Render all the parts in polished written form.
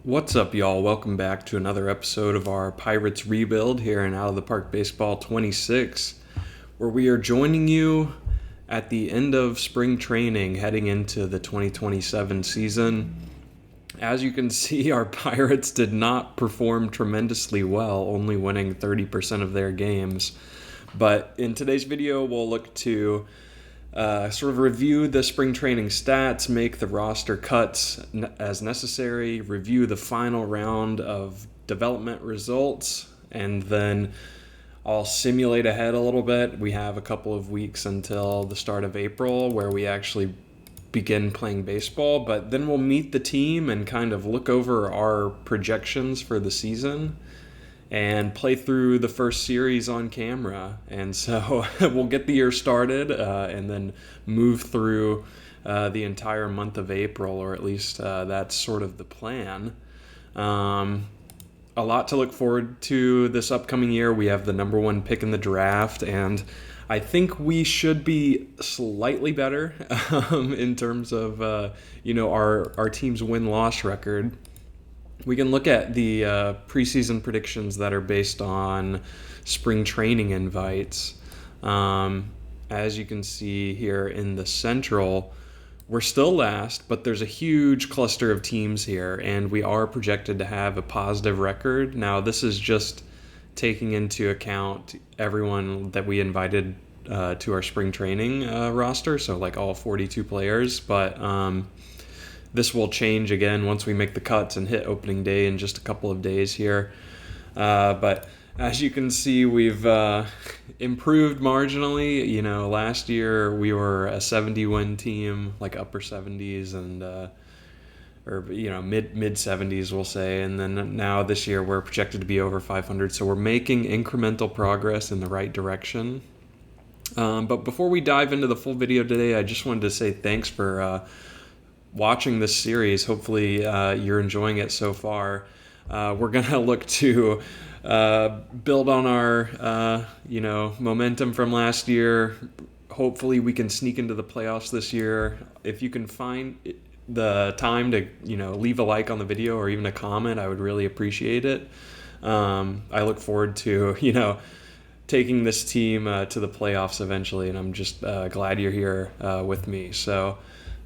What's up, y'all? Welcome back to another episode of our Pirates Rebuild here in Out of the Park Baseball 26, where we are joining you at the end of spring training heading into the 2027 season. As you can see, our Pirates did not perform tremendously well, only winning 30% of their games. But in today's video, we'll look to sort of review the spring training stats, make the roster cuts as necessary, review the final round of development results, and then I'll simulate ahead a little bit. We have a couple of weeks until the start of April where we actually begin playing baseball, but then we'll meet the team and kind of look over our projections for the season and play through the first series on camera. And so we'll get the year started and then move through the entire month of April, or at least that's sort of the plan. A lot to look forward to this upcoming year. We have the number one pick in the draft, and I think we should be slightly better in terms of our team's win-loss record. We can look at the preseason predictions that are based on spring training invites. As you can see here in the Central, we're still last, but there's a huge cluster of teams here, and we are projected to have a positive record. Now, this is just taking into account everyone that we invited to our spring training roster, so like all 42 players, but this will change again once we make the cuts and hit opening day in just a couple of days here. But as you can see, we've improved marginally. You know, last year we were a 70-win team, like upper 70s and mid 70s, we'll say. And then now this year we're projected to be over 500. So we're making incremental progress in the right direction. But before we dive into the full video today, I just wanted to say thanks for watching this series. Hopefully you're enjoying it so far. We're going to look to build on our momentum from last year. Hopefully we can sneak into the playoffs this year. If you can find the time to leave a like on the video or even a comment, I would really appreciate it. I look forward to taking this team to the playoffs eventually, and I'm just glad you're here with me. So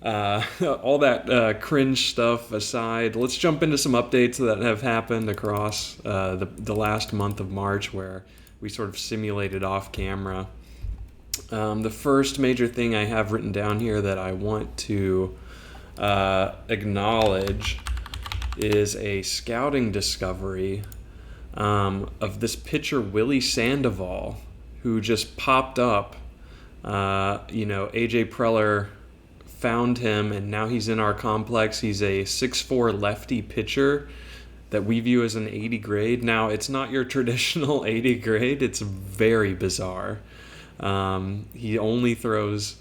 all that cringe stuff aside, let's jump into some updates that have happened across the last month of March, where we sort of simulated off camera. The first major thing I have written down here that I want to acknowledge is a scouting discovery of this pitcher, Willie Sandoval, who just popped up. AJ Preller found him, and now he's in our complex. He's a 6'4" lefty pitcher that we view as an 80 grade. Now, it's not your traditional 80 grade. It's very bizarre. He only throws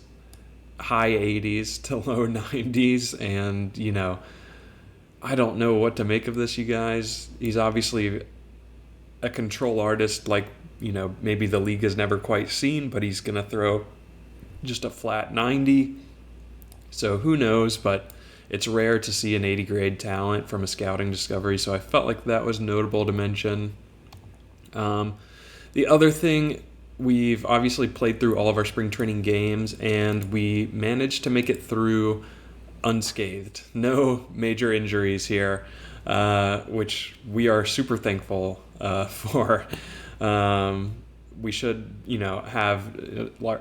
high 80s to low 90s, and, I don't know what to make of this, you guys. He's obviously a control artist like, maybe the league has never quite seen, but he's going to throw just a flat 90. So who knows, but it's rare to see an 80 grade talent from a scouting discovery, so I felt like that was notable to mention. The other thing, we've obviously played through all of our spring training games, and we managed to make it through unscathed. No major injuries here, which we are super thankful for. We should, have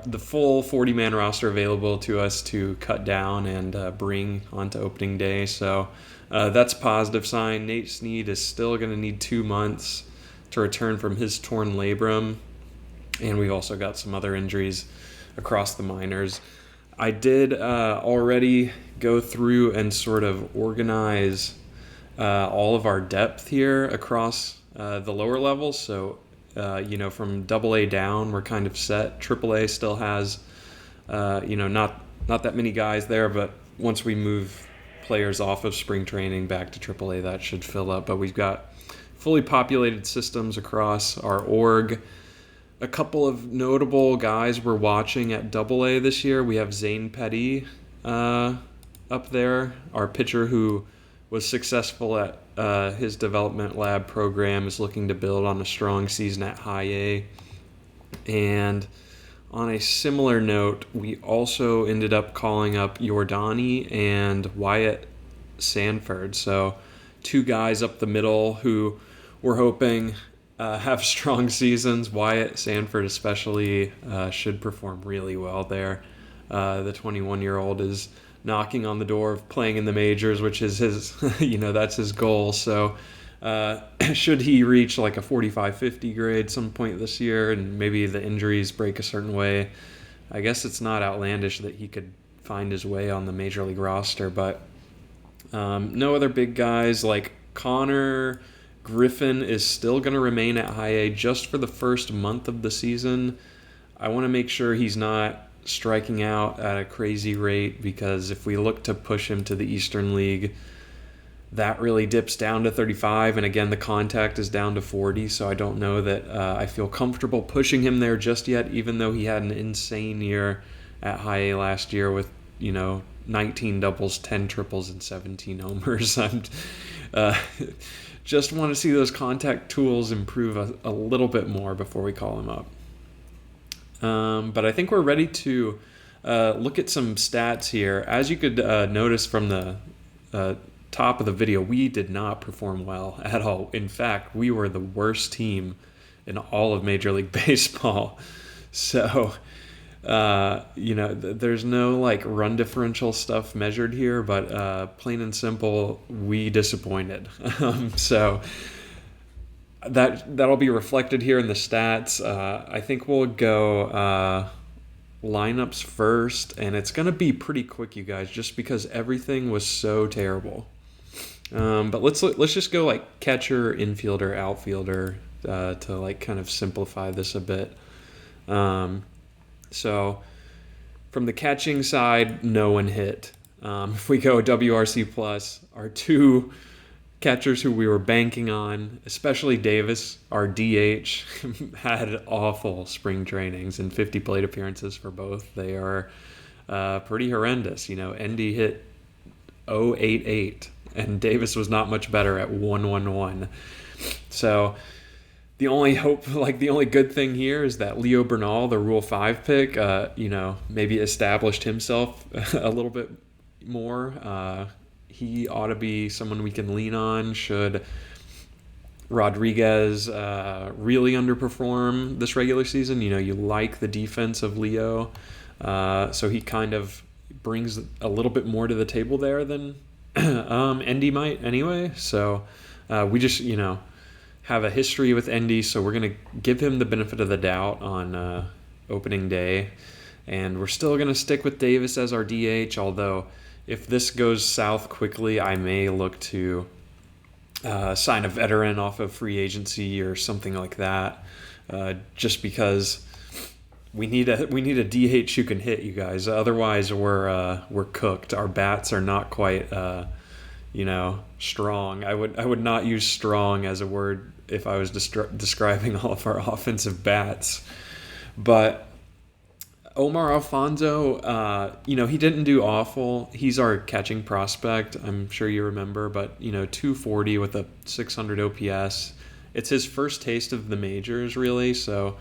the full 40-man roster available to us to cut down and bring onto opening day. So that's a positive sign. Nate Snead is still going to need 2 months to return from his torn labrum. And we've also got some other injuries across the minors. I did already go through and sort of organize all of our depth here across the lower levels. So from AA down, we're kind of set. AAA still has, not that many guys there, but once we move players off of spring training back to AAA, that should fill up. But we've got fully populated systems across our org. A couple of notable guys we're watching at AA this year. We have Zane Petty up there, our pitcher who was successful at his development lab program, is looking to build on a strong season at high A. And on a similar note, we also ended up calling up Jordani and Wyatt Sanford. So 2 guys up the middle who we're hoping have strong seasons. Wyatt Sanford especially should perform really well there. The 21-year-old is knocking on the door of playing in the majors, which is his, that's his goal. So should he reach like a 45-50 grade some point this year and maybe the injuries break a certain way, I guess it's not outlandish that he could find his way on the major league roster. But no other big guys. Like Connor Griffin is still going to remain at high A just for the first month of the season. I want to make sure he's not striking out at a crazy rate, because if we look to push him to the Eastern League, that really dips down to 35, and again the contact is down to 40, so I don't know that I feel comfortable pushing him there just yet, even though he had an insane year at high A last year with 19 doubles, 10 triples, and 17 homers. I'm just want to see those contact tools improve a little bit more before we call him up. But I think we're ready to look at some stats here. As you could notice from the top of the video, we did not perform well at all. In fact, we were the worst team in all of Major League Baseball. So, there's no like run differential stuff measured here, but plain and simple, we disappointed. So that'll be reflected here in the stats. I think we'll go lineups first, and it's going to be pretty quick, you guys, just because everything was so terrible. But let's just go like catcher, infielder, outfielder to like kind of simplify this a bit. So from the catching side, no one hit. If we go WRC plus, our 2 catchers who we were banking on, especially Davis, our DH, had awful spring trainings and 50 plate appearances for both. They are pretty horrendous. Endy hit 0.88, and Davis was not much better at 1.11. So the only good thing here is that Leo Bernal, the Rule 5 pick, maybe established himself a little bit more. He ought to be someone we can lean on should Rodriguez really underperform this regular season. You like the defense of Leo, so he kind of brings a little bit more to the table there than Endy might anyway. So we just, have a history with Endy, so we're going to give him the benefit of the doubt on opening day. And we're still going to stick with Davis as our DH, although if this goes south quickly, I may look to sign a veteran off of free agency or something like that, just because we need a DH who can hit, you guys. Otherwise, we're cooked. Our bats are not quite strong. I would not use strong as a word if I was describing all of our offensive bats. But Omar Alfonso, he didn't do awful. He's our catching prospect, I'm sure you remember, but 240 with a 600 OPS. It's his first taste of the majors, really. So,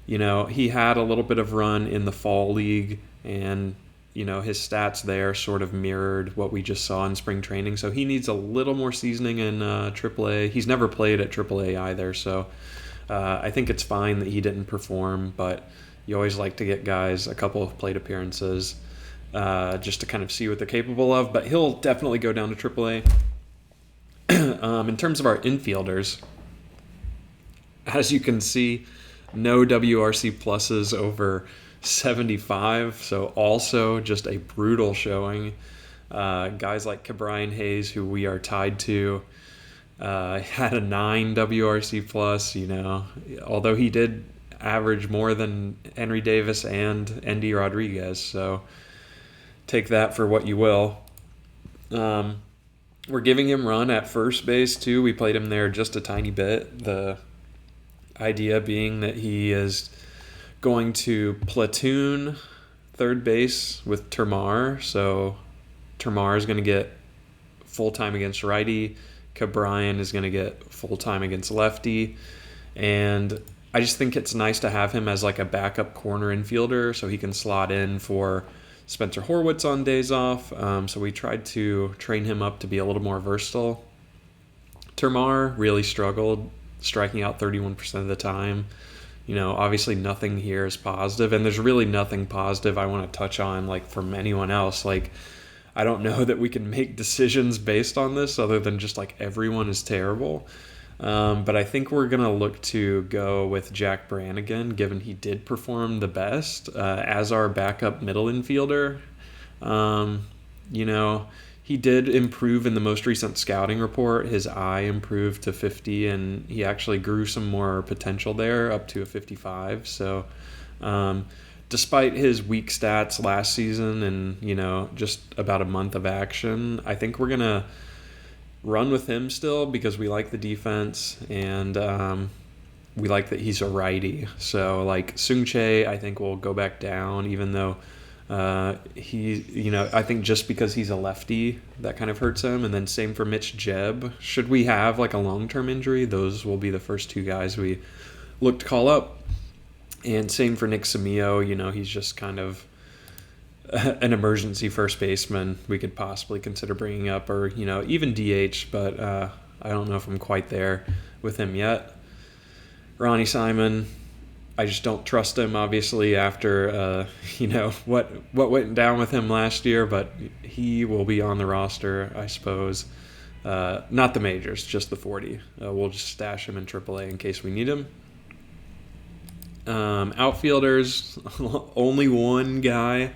he had a little bit of run in the fall league, and his stats there sort of mirrored what we just saw in spring training. So he needs a little more seasoning in AAA. He's never played at AAA either, so I think it's fine that he didn't perform, but you always like to get guys a couple of plate appearances just to kind of see what they're capable of, but he'll definitely go down to AAA. In terms of our infielders, as you can see, no WRC pluses over 75, so also just a brutal showing. Guys like Cabrian Hayes, who we are tied to, had a 9 WRC plus, although he did average more than Henry Davis and Endy Rodriguez, so take that for what you will. We're giving him run at first base too. We played him there just a tiny bit. The idea being that he is going to platoon third base with Termar, so Termar is going to get full time against righty. Cabrian is going to get full time against lefty. And I just think it's nice to have him as like a backup corner infielder so he can slot in for Spencer Horwitz on days off. So we tried to train him up to be a little more versatile. Termar really struggled, striking out 31% of the time. Obviously nothing here is positive, and there's really nothing positive I want to touch on like from anyone else. Like, I don't know that we can make decisions based on this other than just like everyone is terrible. But I think we're going to look to go with Jack Brannigan, given he did perform the best as our backup middle infielder. He did improve in the most recent scouting report. His eye improved to 50, and he actually grew some more potential there up to a 55. So despite his weak stats last season and, just about a month of action, I think we're going to run with him still because we like the defense and we like that he's a righty. So like Sung Chae, I think will go back down, even though I think just because he's a lefty, that kind of hurts him. And then same for Mitch Jebb. Should we have like a long-term injury, those will be the first two guys we look to call up. And same for Nick Samio. He's just kind of an emergency first baseman we could possibly consider bringing up, or even DH, but I don't know if I'm quite there with him yet. Ronnie Simon, I just don't trust him, obviously, after what went down with him last year, but he will be on the roster, I suppose. Not the majors, just the 40. We'll just stash him in AAA in case we need him. Outfielders, only one guy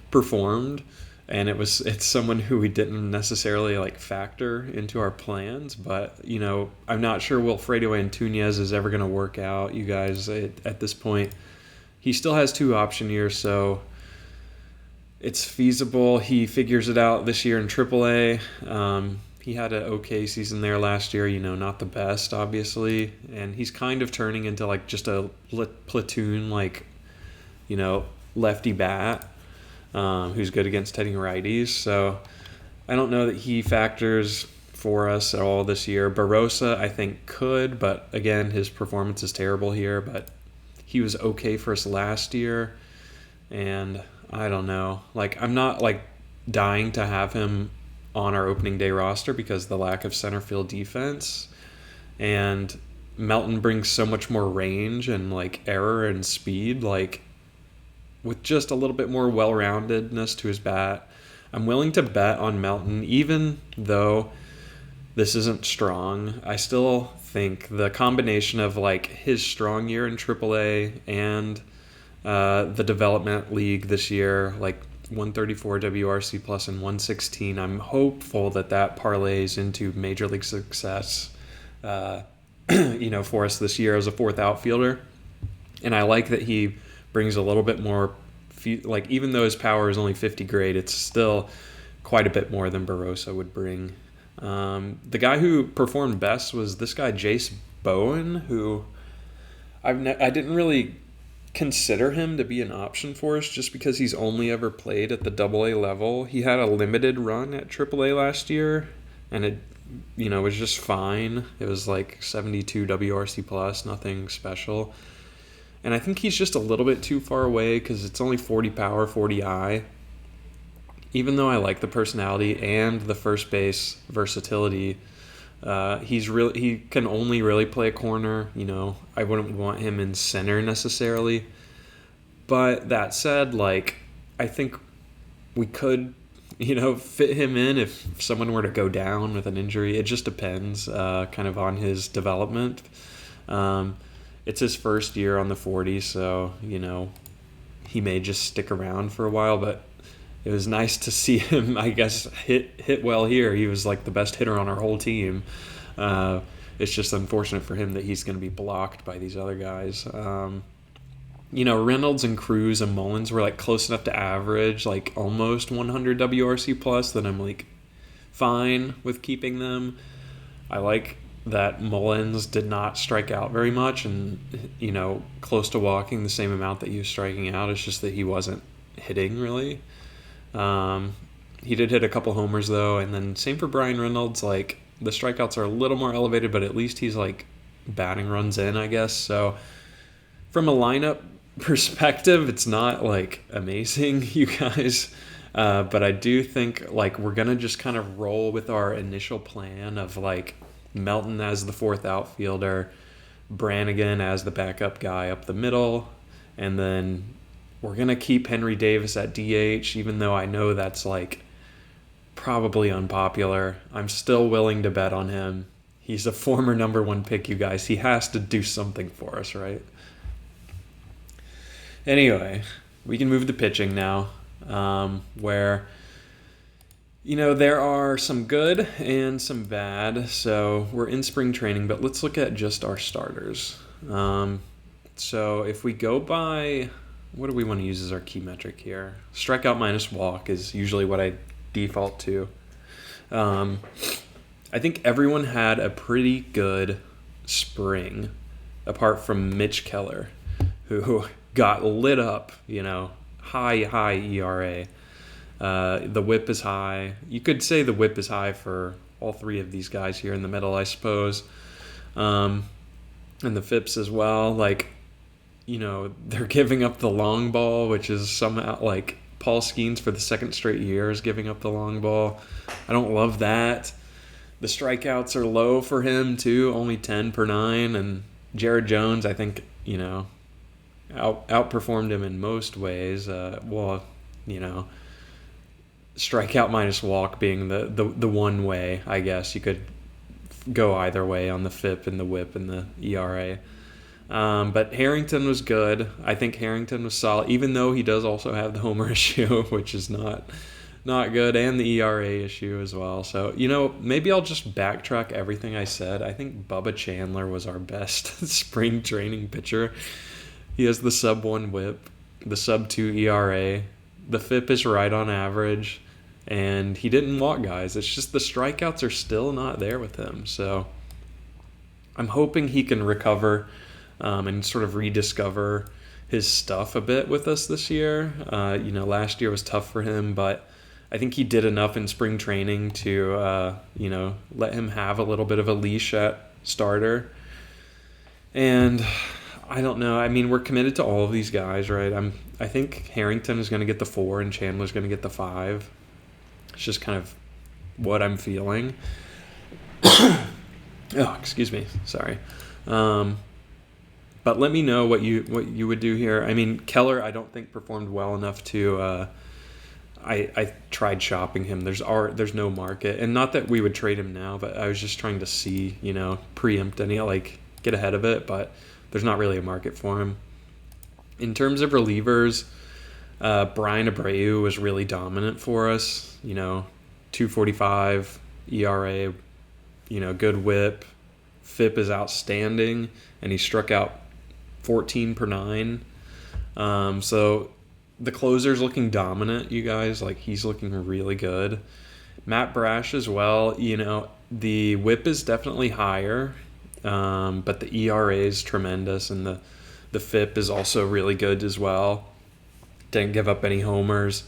performed, and it's someone who we didn't necessarily like factor into our plans, but I'm not sure Wilfredo Antunez is ever going to work out. You guys, at this point, he still has 2 option years, so it's feasible he figures it out this year in AAA. He had an okay season there last year, not the best, obviously, and he's kind of turning into like just a platoon, like lefty bat. Who's good against hitting righties. So I don't know that he factors for us at all this year. Barossa, I think, could, but again, his performance is terrible here. But he was okay for us last year, and I don't know. Like, I'm not like dying to have him on our opening day roster because the lack of center field defense, and Melton brings so much more range and like error and speed, like, with just a little bit more well-roundedness to his bat. I'm willing to bet on Melton, even though this isn't strong. I still think the combination of like his strong year in AAA and the development league this year, like 134 WRC plus and 116, I'm hopeful that parlays into major league success, for us this year as a 4th outfielder. And I like that he brings a little bit more, like, even though his power is only 50 grade, it's still quite a bit more than Barossa would bring. The guy who performed best was this guy, Jace Bowen, who I didn't really consider him to be an option for us just because he's only ever played at the AA level. He had a limited run at AAA last year, and it was just fine. It was like 72 WRC plus, nothing special. And I think he's just a little bit too far away because it's only 40 power, 40 eye. Even though I like the personality and the first base versatility, he can only really play a corner. I wouldn't want him in center necessarily. But that said, like, I think we could, fit him in if someone were to go down with an injury. It just depends kind of on his development. It's his first year on the 40, so, he may just stick around for a while, but it was nice to see him, I guess, hit well here. He was like the best hitter on our whole team. It's just unfortunate for him that he's going to be blocked by these other guys. Reynolds and Cruz and Mullins were like close enough to average, like almost 100 WRC plus, that I'm like fine with keeping them. I like that Mullins did not strike out very much and, close to walking the same amount that he was striking out. It's just that he wasn't hitting really. He did hit a couple homers, though, and then same for Brian Reynolds. Like, the strikeouts are a little more elevated, but at least he's, like, batting runs in, I guess. So, from a lineup perspective, it's not, like, amazing, you guys. But I do think, like, we're going to just kind of roll with our initial plan of, like, Melton as the fourth outfielder, Brannigan as the backup guy up the middle, and then we're going to keep Henry Davis at DH, even though I know that's, like, probably unpopular. I'm still willing to bet on him. He's a former number one pick, you guys. He has to do something for us, right? Anyway, we can move to pitching now, where, you know, there are some good and some bad. So we're in spring training, but let's look at just our starters. So if we go by, what do we want to use as our key metric here? Strikeout minus walk is usually what I default to. I think everyone had a pretty good spring, apart from Mitch Keller, who got lit up, you know, high ERA. The whip is high. You could say the whip is high for all three of these guys here in the middle, I suppose. And the FIPS as well. Like, you know, they're giving up the long ball, which is somehow, like, Paul Skeens for the second straight year is giving up the long ball. I don't love that. The strikeouts are low for him, too, only 10 per 9. And Jared Jones, I think, you know, outperformed him in most ways. Well, you know, strikeout minus walk being the one way, I guess. You could go either way on the FIP and the whip and the ERA. But Harrington was good. I think Harrington was solid, even though he does also have the homer issue, which is not good, and the ERA issue as well. So, you know, maybe I'll just backtrack everything I said. I think Bubba Chandler was our best spring training pitcher. He has the sub-1 whip, the sub-2 ERA. The FIP is right on average, and he didn't walk guys. It's just the strikeouts are still not there with him. So I'm hoping he can recover and sort of rediscover his stuff a bit with us this year. You know, last year was tough for him, but I think he did enough in spring training to, you know, let him have a little bit of a leash at starter. And I don't know. I mean, we're committed to all of these guys, right? I think Harrington is going to get the 4 and Chandler's going to get the 5. It's just kind of what I'm feeling. Oh, excuse me. Sorry. But let me know what you would do here. I mean, Keller, I don't think performed well enough to. I tried shopping him. There's no market, and not that we would trade him now, but I was just trying to see, you know, preempt any, like, get ahead of it. But there's not really a market for him. In terms of relievers, Brian Abreu was really dominant for us. You know, 2.45 ERA. You know, good whip. FIP is outstanding, and he struck out 14 per 9. So the closer's looking dominant, you guys. Like, he's looking really good. Matt Brash as well. You know, the whip is definitely higher, but the ERA is tremendous, and the FIP is also really good as well. Didn't give up any homers.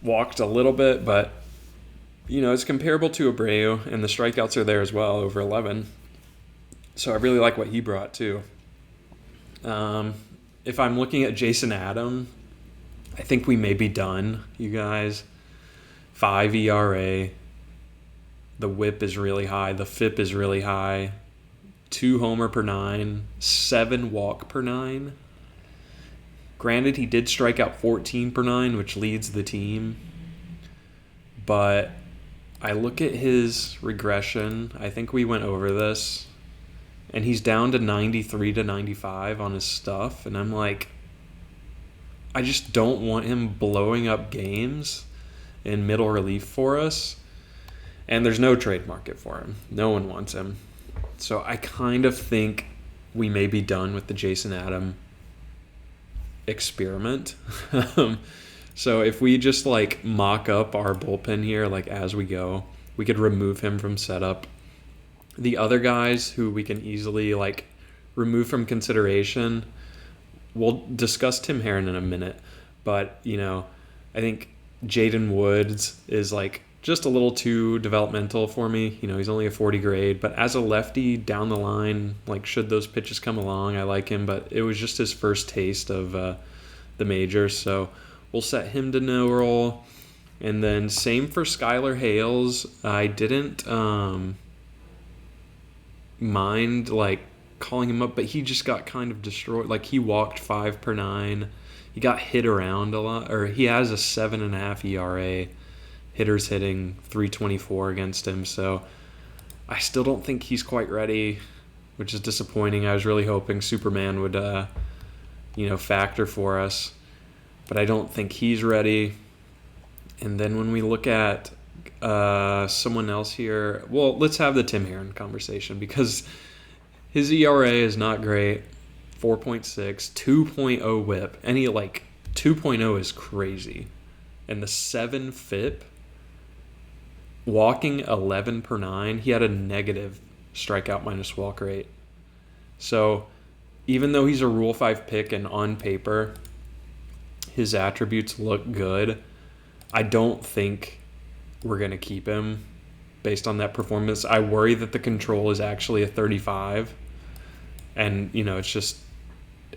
Walked a little bit, but, you know, it's comparable to Abreu, and the strikeouts are there as well, over 11. So I really like what he brought, too. If I'm looking at Jason Adam, I think we may be done, you guys. 5 ERA. The whip is really high. The FIP is really high. 2 homer per 9. 7 walk per 9. Granted, he did strike out 14 per 9, which leads the team. But I look at his regression. I think we went over this. And he's down to 93 to 95 on his stuff. And I'm like, I just don't want him blowing up games in middle relief for us. And there's no trade market for him. No one wants him. So I kind of think we may be done with the Jason Adam experiment. So if we just, like, mock up our bullpen here, like, as we go, we could remove him from setup. The other guys who we can easily, like, remove from consideration, we'll discuss Tim Herron in a minute. But, you know, I think Jaden Woods is like just a little too developmental for me. He's only a 40 grade, but as a lefty down the line, like should those pitches come along, I like him, but it was just his first taste of the majors, so we'll set him to no roll. And then same for Skylar Hales. I didn't mind like calling him up, but he just got kind of destroyed. Like he walked 5 per 9. He got hit around a lot, or he has a 7.5 ERA. Hitters hitting 324 against him, so I still don't think he's quite ready, which is disappointing. I was really hoping Superman would, factor for us, but I don't think he's ready. And then when we look at someone else here, well, let's have the Tim Herron conversation because his ERA is not great. 4.6, 2.0 whip. And he 2.0 is crazy. And the 7 FIP, walking 11 per 9, he had a negative strikeout minus walk rate. So even though he's a Rule 5 pick and on paper his attributes look good, I don't think we're going to keep him based on that performance. I worry that the control is actually a 35, and it's just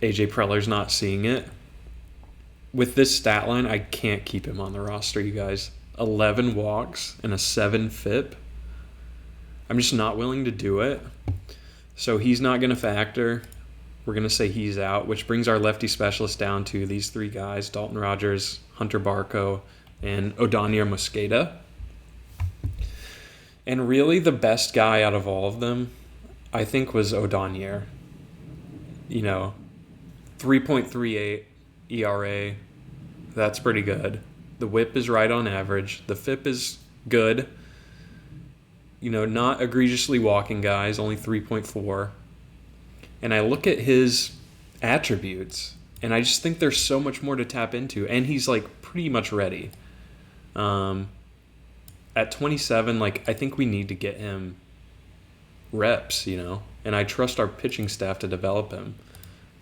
AJ Preller's not seeing it. With this stat line, I can't keep him on the roster, you guys. 11 walks and a 7 FIP. I'm just not willing to do it. So he's not going to factor. We're going to say he's out, which brings our lefty specialist down to these 3 guys, Dalton Rogers, Hunter Barco, and Odanier Mosqueda. And really the best guy out of all of them, I think, was Odanier. 3.38 ERA. That's pretty good. The whip is right on average. The FIP is good. Not egregiously walking guys, only 3.4. And I look at his attributes, and I just think there's so much more to tap into. And he's, pretty much ready. At 27, I think we need to get him reps, And I trust our pitching staff to develop him.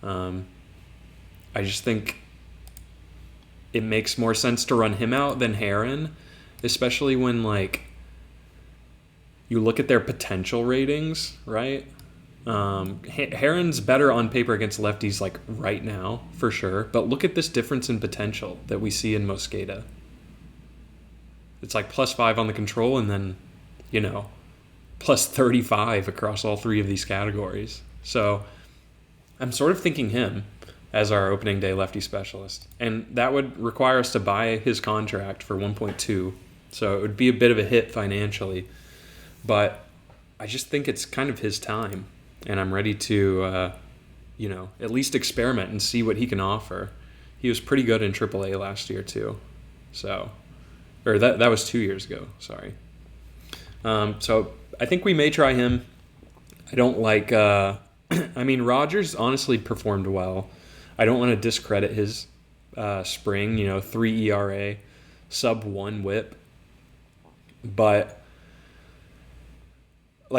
I just think it makes more sense to run him out than Herron, especially when, you look at their potential ratings, right? Herron's better on paper against lefties, right now, for sure. But look at this difference in potential that we see in Mosqueda. It's +5 on the control and then, +35 across all 3 of these categories. So I'm sort of thinking him as our opening day lefty specialist. And that would require us to buy his contract for 1.2. So it would be a bit of a hit financially. But I just think it's kind of his time. And I'm ready to, at least experiment and see what he can offer. He was pretty good in AAA last year too. So, or that was 2 years ago, sorry. So I think we may try him. I don't like, Rogers honestly performed well. I don't want to discredit his spring, 3 ERA, sub-1 whip. But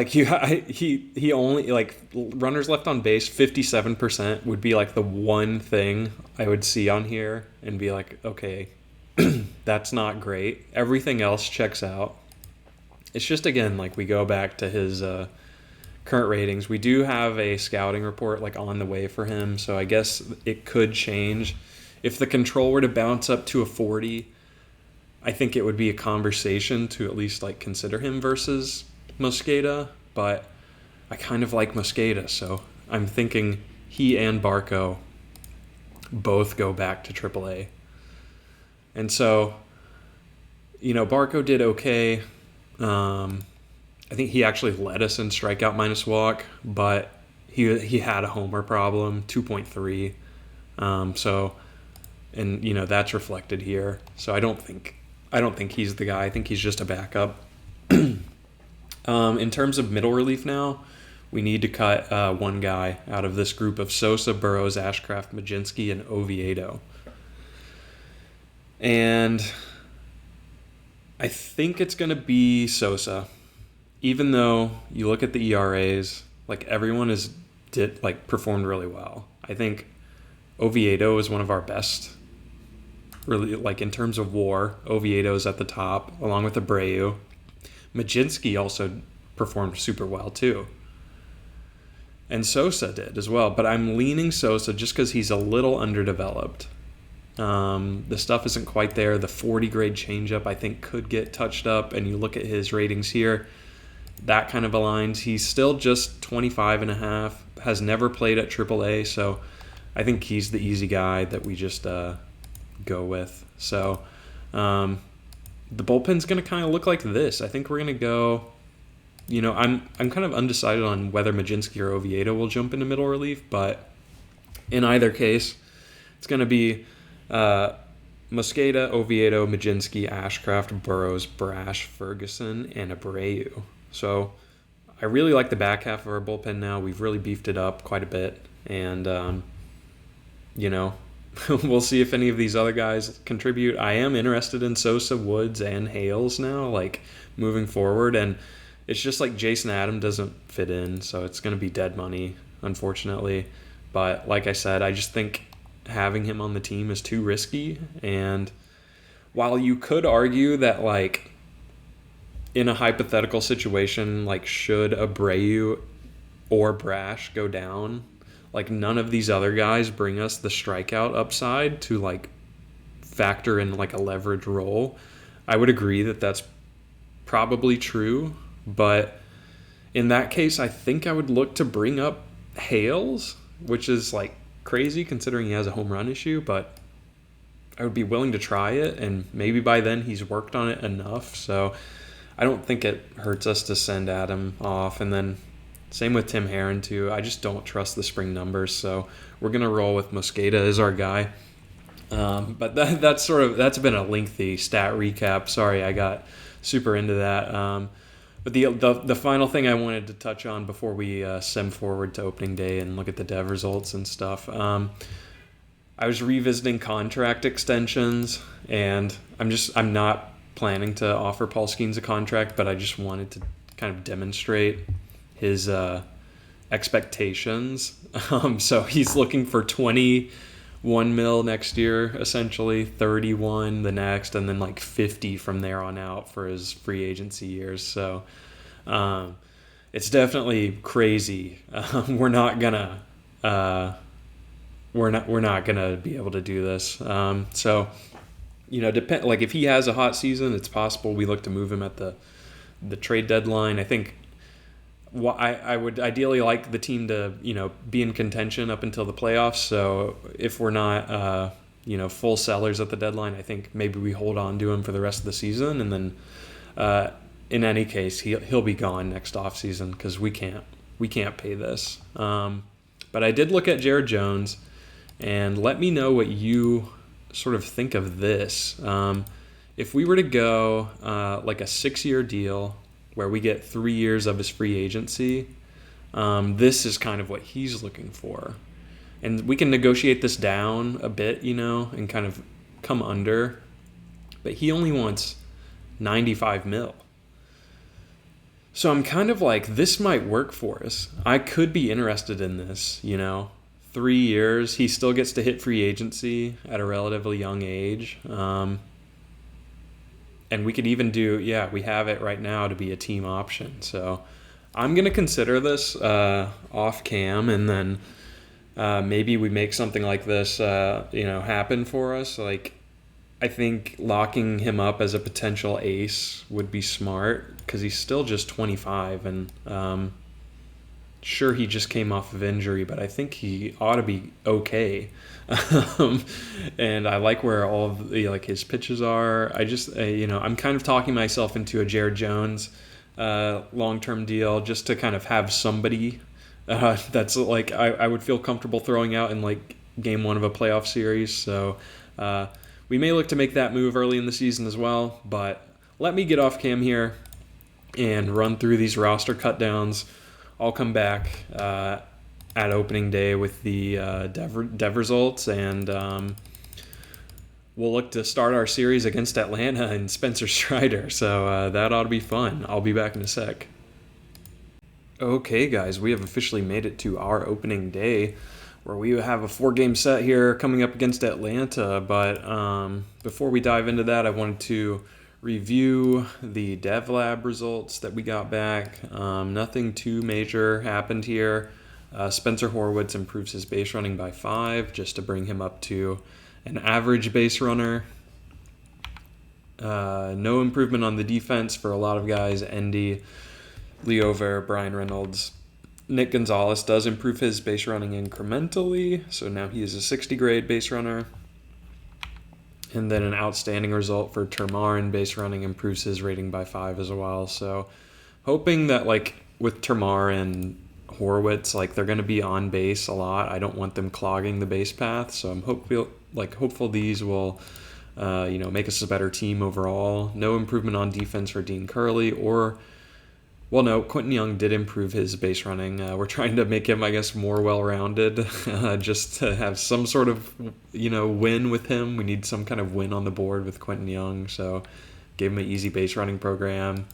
he only runners left on base 57% would be the one thing I would see on here and be okay, that's not great. Everything else checks out. It's just, again, we go back to his current ratings. We do have a scouting report on the way for him, so I guess it could change. If the control were to bounce up to a 40, I think it would be a conversation to at least consider him versus Mosqueda, but I kind of like Mosqueda, so I'm thinking he and Barco both go back to AAA. And so, Barco did okay. I think he actually led us in strikeout minus walk, but he had a homer problem, 2.3. That's reflected here. So I don't think he's the guy. I think he's just a backup. In terms of middle relief now, we need to cut one guy out of this group of Sosa, Burrows, Ashcraft, Majinski, and Oviedo. And I think it's going to be Sosa. Even though you look at the ERAs, everyone is performed really well. I think Oviedo is one of our best really, like in terms of WAR, Oviedo's at the top, along with Abreu. Mlodzinski also performed super well too. And Sosa did as well, but I'm leaning Sosa just because he's a little underdeveloped. The stuff isn't quite there. The 40 grade changeup I think could get touched up, and you look at his ratings here, that kind of aligns. He's still just 25 and a half, has never played at AAA, so I think he's the easy guy that we just go with. So the bullpen's going to kind of look like this. I think we're going to go, I'm kind of undecided on whether Mlodzinski or Oviedo will jump into middle relief, but in either case, it's going to be Mosqueda, Oviedo, Mlodzinski, Ashcraft, Burrows, Brash, Ferguson, and Abreu. So I really like the back half of our bullpen now. We've really beefed it up quite a bit, and we'll see if any of these other guys contribute. I am interested in Sosa, Woods, and Hales now, like moving forward, and it's just like Jason Adam doesn't fit in, so it's going to be dead money, unfortunately. But like I said, I just think having him on the team is too risky. And while you could argue that, like, in a hypothetical situation, like, should Abreu or Brash go down, like, none of these other guys bring us the strikeout upside to, like, factor in, like, a leverage role. I would agree that that's probably true, but in that case, I think I would look to bring up Hales, which is, like, crazy considering he has a home run issue, but I would be willing to try it, and maybe by then he's worked on it enough, so I don't think it hurts us to send Adam off. And then same with Tim Herron too. I just don't trust the spring numbers, so we're gonna roll with Mosqueda as our guy. But that's been a lengthy stat recap. Sorry, I got super into that. But the final thing I wanted to touch on before we sim forward to opening day and look at the dev results and stuff, I was revisiting contract extensions, and I'm not planning to offer Paul Skeens a contract, but I just wanted to kind of demonstrate his expectations. So he's looking for 21 mil next year, essentially 31 the next, and then like 50 from there on out for his free agency years. So it's definitely crazy. We're not gonna be able to do this. So like if he has a hot season, it's possible we look to move him at the trade deadline. I think I would ideally like the team to be in contention up until the playoffs. So if we're not full sellers at the deadline, I think maybe we hold on to him for the rest of the season, and then in any case he'll be gone next offseason because we can't pay this. But I did look at Jared Jones, and let me know what you sort of think of this. If we were to go like a 6-year deal where we get 3 years of his free agency, this is kind of what he's looking for. And we can negotiate this down a bit, and kind of come under. But he only wants 95 mil. So I'm kind of like, this might work for us. I could be interested in this, 3 years. He still gets to hit free agency at a relatively young age. And we could even we have it right now to be a team option. So I'm going to consider this off cam, and then maybe we make something like this, happen for us. Like, I think locking him up as a potential ace would be smart because he's still just 25, and sure, he just came off of injury, but I think he ought to be okay. And I like where all of his pitches are. I just I'm kind of talking myself into a Jared Jones long-term deal just to kind of have somebody that's like I would feel comfortable throwing out in like game 1 of a playoff series. So we may look to make that move early in the season as well, but let me get off cam here and run through these roster cutdowns. I'll come back at opening day with the dev results, and we'll look to start our series against Atlanta and Spencer Strider. So that ought to be fun. I'll be back in a sec. Okay, guys, we have officially made it to our opening day. where we have a 4-game set here coming up against Atlanta. But before we dive into that, I wanted to review the Dev Lab results that we got back. Nothing too major happened here. Spencer Horwitz improves his base running by 5 just to bring him up to an average base runner. No improvement on the defense for a lot of guys. Endy, Leo Ver, Brian Reynolds. Nick Gonzalez does improve his base running incrementally, so now he is a 60 grade base runner. And then an outstanding result for Termar in base running, improves his rating by 5 as well. So hoping that with Termar and Horwitz, they're going to be on base a lot. I don't want them clogging the base path, so I'm hopeful these will make us a better team overall. No improvement on defense for Dean Curley Quentin Young did improve his base running. We're trying to make him, more well-rounded, just to have some sort of, win with him. We need some kind of win on the board with Quentin Young, so gave him an easy base running program.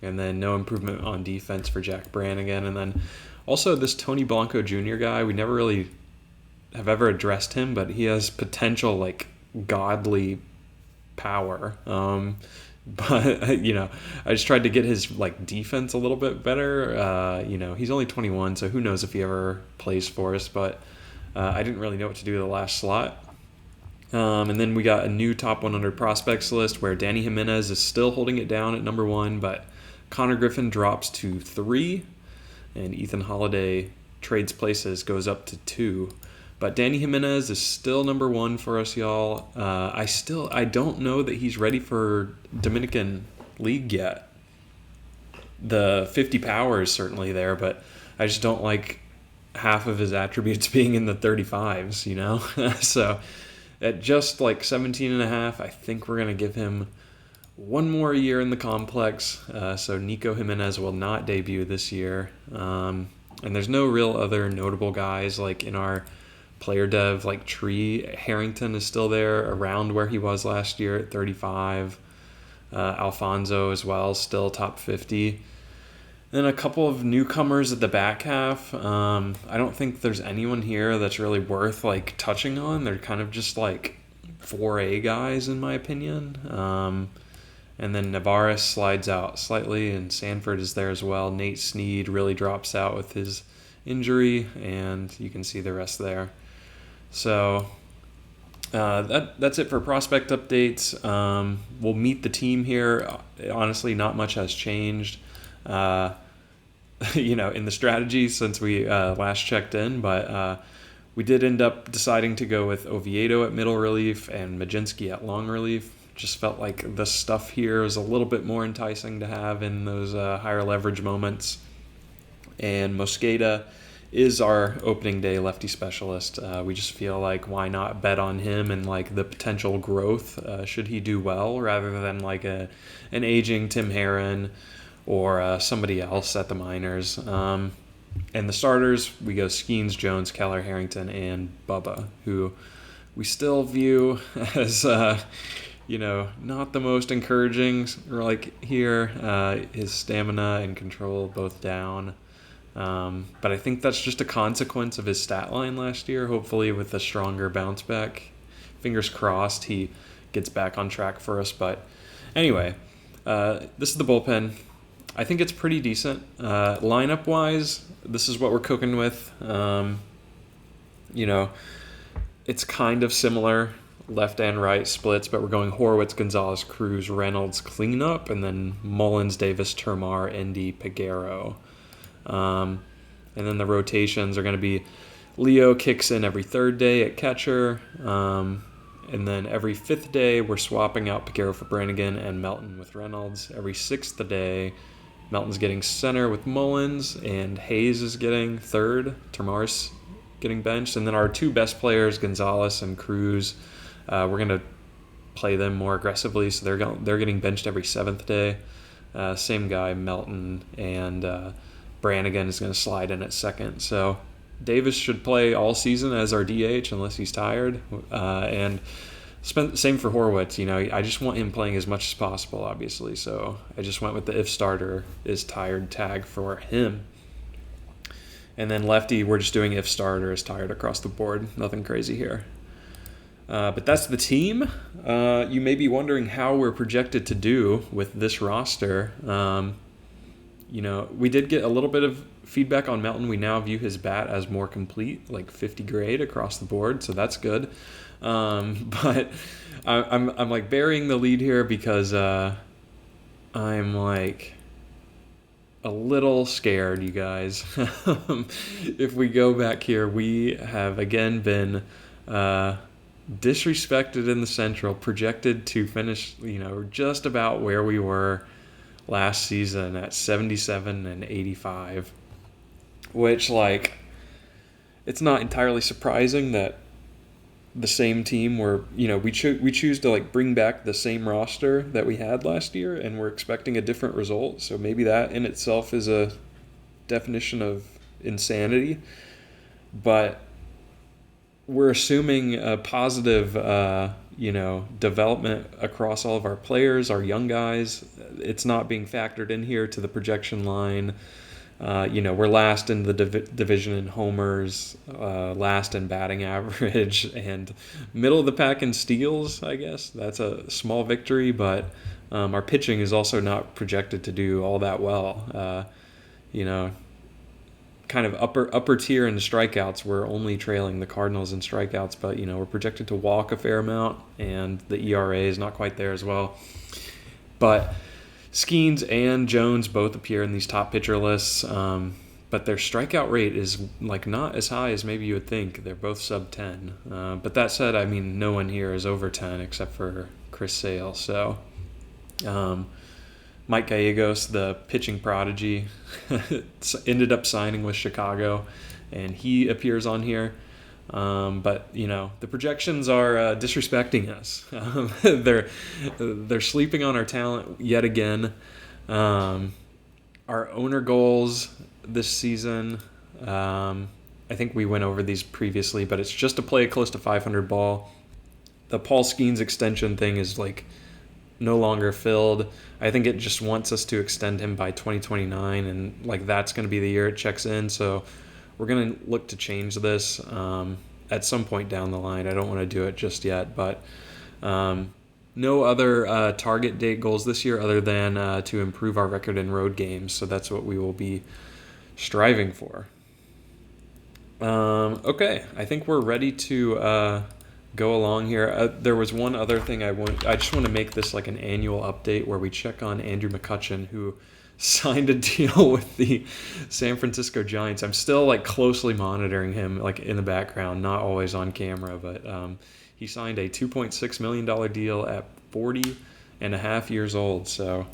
And then no improvement on defense for Jack Brannigan. And then also this Tony Blanco Jr. guy, we never really have ever addressed him, but he has potential, godly power. But, I just tried to get his, defense a little bit better. He's only 21, so who knows if he ever plays for us. But I didn't really know what to do with the last slot. And then we got a new top 100 prospects list where Danny Jimenez is still holding it down at number 1, but Connor Griffin drops to 3, and Ethan Holiday trades places, goes up to 2. But Danny Jimenez is still number 1 for us, y'all. I don't know that he's ready for Dominican League yet. The 50 power is certainly there, but I just don't like half of his attributes being in the 35s, So at just 17.5, I think we're going to give him one more year in the complex. So Nico Jimenez will not debut this year. And there's no real other notable guys in our player dev tree. Harrington is still there around where he was last year at 35. Alfonso as well, still top 50. Then a couple of newcomers at the back half. I don't think there's anyone here that's really worth touching on. They're kind of just 4A guys in my opinion. And then Navarez slides out slightly, and Sanford is there as well. Nate Snead really drops out with his injury, and you can see the rest there. So that's it for prospect updates. We'll meet the team here. Honestly, not much has changed, in the strategy since we last checked in. But we did end up deciding to go with Oviedo at middle relief and Majinski at long relief. Just felt like the stuff here is a little bit more enticing to have in those higher leverage moments. And Mosqueda is our opening day lefty specialist. We just feel why not bet on him and the potential growth should he do well, rather than an aging Tim Herron or somebody else at the minors. And the starters, we go Skeens, Jones, Keller, Harrington, and Bubba, who we still view as not the most encouraging here. His stamina and control both down. But I think that's just a consequence of his stat line last year. Hopefully with a stronger bounce back, fingers crossed he gets back on track for us. But anyway, this is the bullpen. I think it's pretty decent. Lineup wise, this is what we're cooking with. It's kind of similar left and right splits, but we're going Horwitz, Gonzalez, Cruz, Reynolds, cleanup, and then Mullins, Davis, Termar, Endy, Peguero. And then the rotations are going to be Leo kicks in every third day at catcher. And then every fifth day, we're swapping out Peguero for Brannigan and Melton with Reynolds. Every sixth day, Melton's getting center with Mullins, and Hayes is getting third. Termar's getting benched. And then our two best players, Gonzalez and Cruz, we're going to play them more aggressively, so they're getting benched every seventh day. Same guy, Melton, and Brannigan is going to slide in at second. So Davis should play all season as our DH unless he's tired. And same for Horwitz. I just want him playing as much as possible, obviously. So I just went with the if starter is tired tag for him. And then lefty, we're just doing if starter is tired across the board. Nothing crazy here. But that's the team. You may be wondering how we're projected to do with this roster. We did get a little bit of feedback on Melton. We now view his bat as more complete, like 50 grade across the board, so that's good. But I'm like burying the lead here because I'm like a little scared, you guys. If we go back here, we have again been disrespected in the Central, projected to finish, just about where we were last season at 77 and 85, which, it's not entirely surprising that the same team we choose to bring back the same roster that we had last year, and we're expecting a different result. So maybe that in itself is a definition of insanity, but we're assuming a positive, development across all of our players, our young guys. It's not being factored in here to the projection line. We're last in the division in homers, last in batting average, and middle of the pack in steals, I guess. That's a small victory, but our pitching is also not projected to do all that well. Kind of upper tier in strikeouts. We're only trailing the Cardinals in strikeouts, but we're projected to walk a fair amount, and the ERA is not quite there as well. But Skeens and Jones both appear in these top pitcher lists, but their strikeout rate is not as high as maybe you would think. They're both sub 10. But that said, no one here is over 10 except for Chris Sale. So Mike Gallegos, the pitching prodigy, ended up signing with Chicago, and he appears on here. But the projections are disrespecting us. They're sleeping on our talent yet again. Our owner goals this season, I think we went over these previously, but it's just to play a close to 500 ball. The Paul Skeens extension thing is no longer filled. I think it just wants us to extend him by 2029, and that's going to be the year it checks in. So we're going to look to change this at some point down the line. I don't want to do it just yet, but no other target date goals this year other than to improve our record in road games. So that's what we will be striving for. Okay, I think we're ready to go along here. There was one other thing I just want to make this an annual update where we check on Andrew McCutchen, who signed a deal with the San Francisco Giants. I'm still closely monitoring him in the background, not always on camera, but he signed a $2.6 million deal at 40 and a half years old. So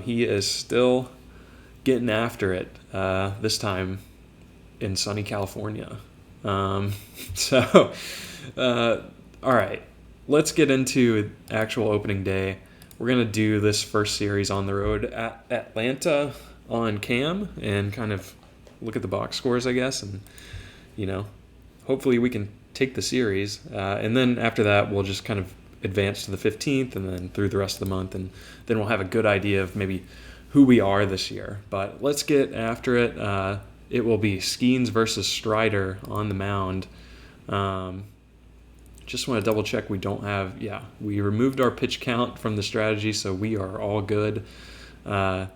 he is still getting after it, this time in sunny California. All right, let's get into actual opening day. We're going to do this first series on the road at Atlanta on Cam and kind of look at the box scores, I guess, and, hopefully we can take the series. And then after that, we'll just kind of advance to the 15th and then through the rest of the month, and then we'll have a good idea of maybe who we are this year. But let's get after it. It will be Skeens versus Strider on the mound. Just want to double check we don't have, we removed our pitch count from the strategy, so we are all good. To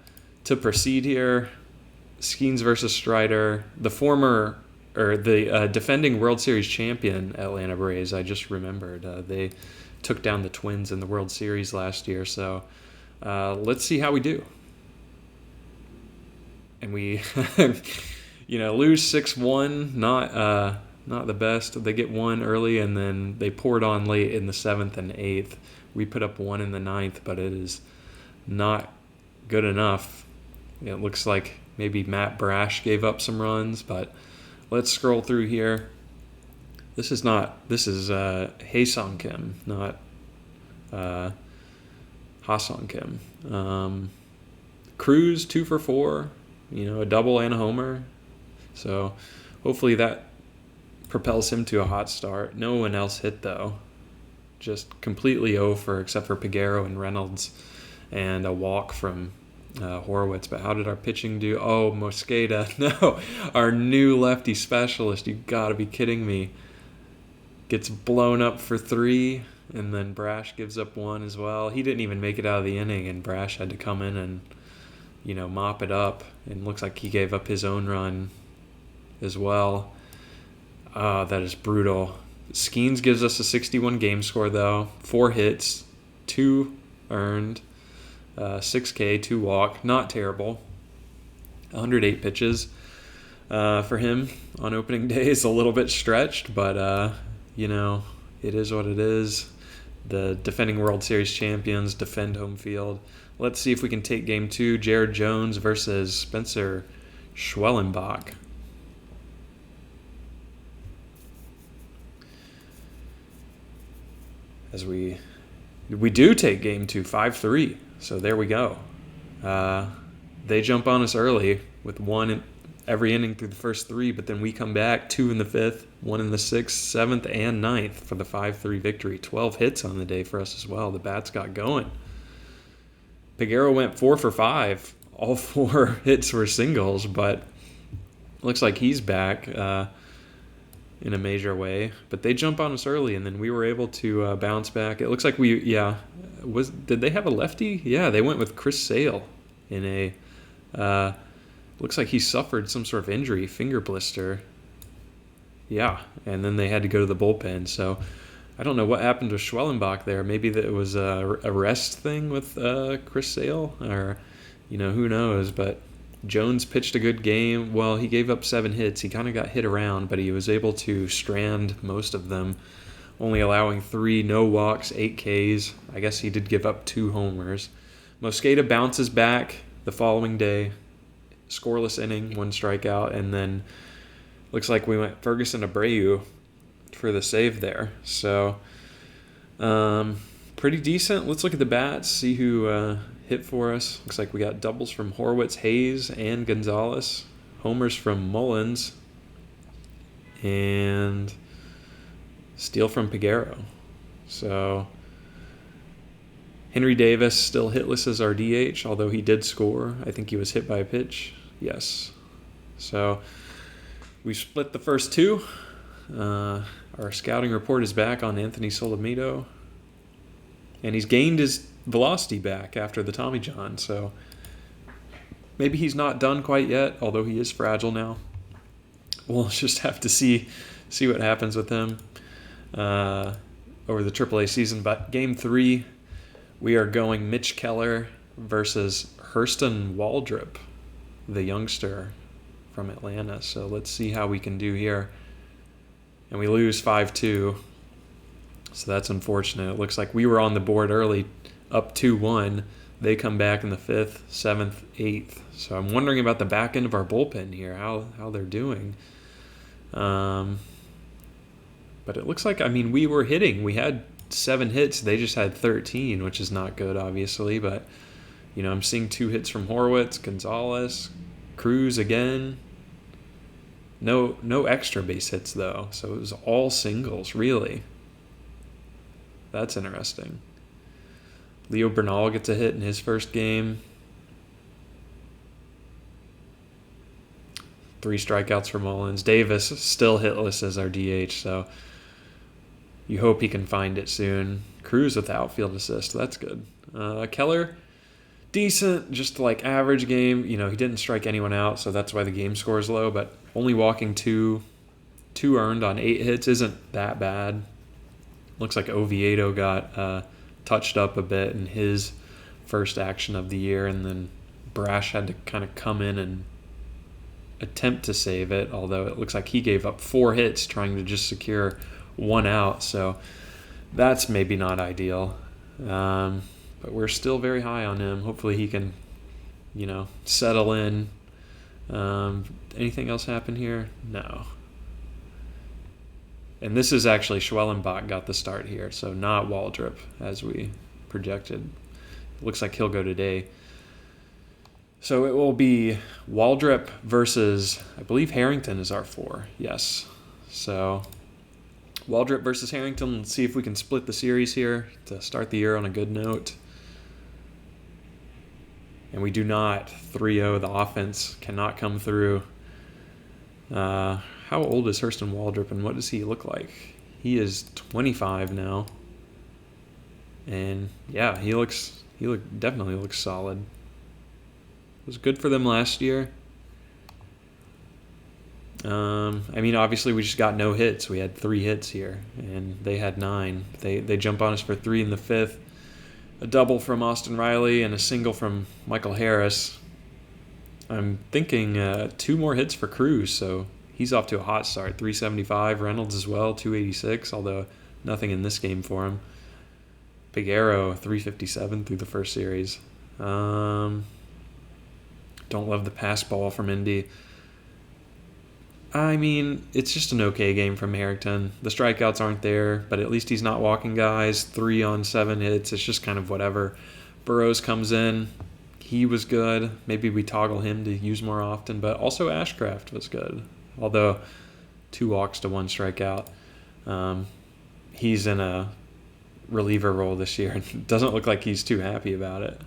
proceed here, Skeens versus Strider, the defending World Series champion Atlanta Braves, I just remembered. They took down the Twins in the World Series last year, so let's see how we do. And we, lose 6-1, not the best. They get one early, and then they poured on late in the 7th and 8th. We put up one in the 9th, but it is not good ing. It looks like maybe Matt Brash gave up some runs, but let's scroll through here. This is Hae-Sung Kim, not Ha-Sung Kim. Cruz 2 for 4, a double and a homer. So hopefully that propels him to a hot start. No one else hit, though. Just completely over except for Peguero and Reynolds, and a walk from Horowitz. But how did our pitching do? Oh, Mosqueda. No, our new lefty specialist. You got to be kidding me. Gets blown up for 3, and then Brash gives up 1 as well. He didn't even make it out of the inning, and Brash had to come in and, mop it up. And looks like he gave up his own run as well. That is brutal. Skeens gives us a 61 game score, though. 4 hits, 2 earned, 6K, 2 walk. Not terrible. 108 pitches for him on opening day is a little bit stretched, but, it is what it is. The defending World Series champions defend home field. Let's see if we can take Game 2. Jared Jones versus Spencer Schwellenbach. As we do take Game 2, 5-3. So there we go. They jump on us early with 1 in every inning through the first 3, but then we come back 2 in the 5th, 1 in the 6th, 7th, and 9th for the 5-3 victory. 12 hits on the day for us as well. The bats got going. Peguero went 4 for 5. All 4 hits were singles, but looks like he's back in a major way. But they jump on us early, and then we were able to bounce back. It looks like did they have a lefty? Yeah, they went with Chris Sale in a looks like he suffered some sort of injury, finger blister. Yeah, and then they had to go to the bullpen. So I don't know what happened to Schwellenbach there. Maybe that it was a rest thing with Chris Sale, or who knows. But Jones pitched a good game. Well, he gave up 7 hits. He kind of got hit around, but he was able to strand most of them, only allowing 3 no walks, 8 Ks. I guess he did give up 2 homers. Mosqueda bounces back the following day. Scoreless inning, 1 strikeout, and then looks like we went Ferguson Abreu for the save there. So pretty decent. Let's look at the bats, see who hit for us. Looks like we got doubles from Horowitz, Hayes, and Gonzalez. Homers from Mullins. And steal from Peguero. So Henry Davis still hitless as our DH, although he did score. I think he was hit by a pitch. Yes. So we split the first 2. Our scouting report is back on Anthony Solomito. And he's gained his velocity back after the Tommy John. So maybe he's not done quite yet, although he is fragile now. We'll just have to see what happens with him over the AAA season. But Game 3, we are going Mitch Keller versus Hurston Waldrop, the youngster from Atlanta. So let's see how we can do here. And we lose 5-2. So that's unfortunate. It looks like we were on the board early, up 2-1. They come back in the 5th, 7th, 8th. So I'm wondering about the back end of our bullpen here, how they're doing. But it looks like, we were hitting. We had 7 hits. They just had 13, which is not good, obviously. But, I'm seeing 2 hits from Horowitz, Gonzalez, Cruz again. No extra base hits, though. So it was all singles, really. That's interesting. Leo Bernal gets a hit in his first game. 3 strikeouts for Mullins. Davis still hitless as our DH, so you hope he can find it soon. Cruz with outfield assist. That's good. Keller, decent, just like average game. He didn't strike anyone out, so that's why the game score is low, but only walking 2 earned on 8 hits isn't that bad. Looks like Oviedo got touched up a bit in his first action of the year, and then Brash had to kind of come in and attempt to save it, although it looks like he gave up 4 hits trying to just secure 1 out, so that's maybe not ideal. But we're still very high on him. Hopefully he can, settle in. Anything else happen here? No. And this is actually Schwellenbach got the start here, so not Waldrop as we projected. Looks like he'll go today. So it will be Waldrop versus, I believe Harrington is our 4. Yes. So Waldrop versus Harrington. Let's see if we can split the series here to start the year on a good note. and we do not 3-0. The offense cannot come through. How old is Hurston Waldrop, and what does he look like? He is 25 now. And yeah, he definitely looks solid. It was good for them last year. Obviously we just got no hits. We had 3 hits here, and they had 9. They jump on us for 3 in the 5th. A double from Austin Riley and a single from Michael Harris. I'm thinking 2 more hits for Cruz, so he's off to a hot start. 375. Reynolds as well, 286, although nothing in this game for him. Big Arrow, 357 through the first series. Don't love the pass ball from Indy. It's just an okay game from Harrington. The strikeouts aren't there, but at least he's not walking guys. 3 on 7 hits. It's just kind of whatever. Burrows comes in. He was good. Maybe we toggle him to use more often, but also Ashcraft was good. Although 2 walks to 1 strikeout. He's in a reliever role this year, and it doesn't look like he's too happy about it.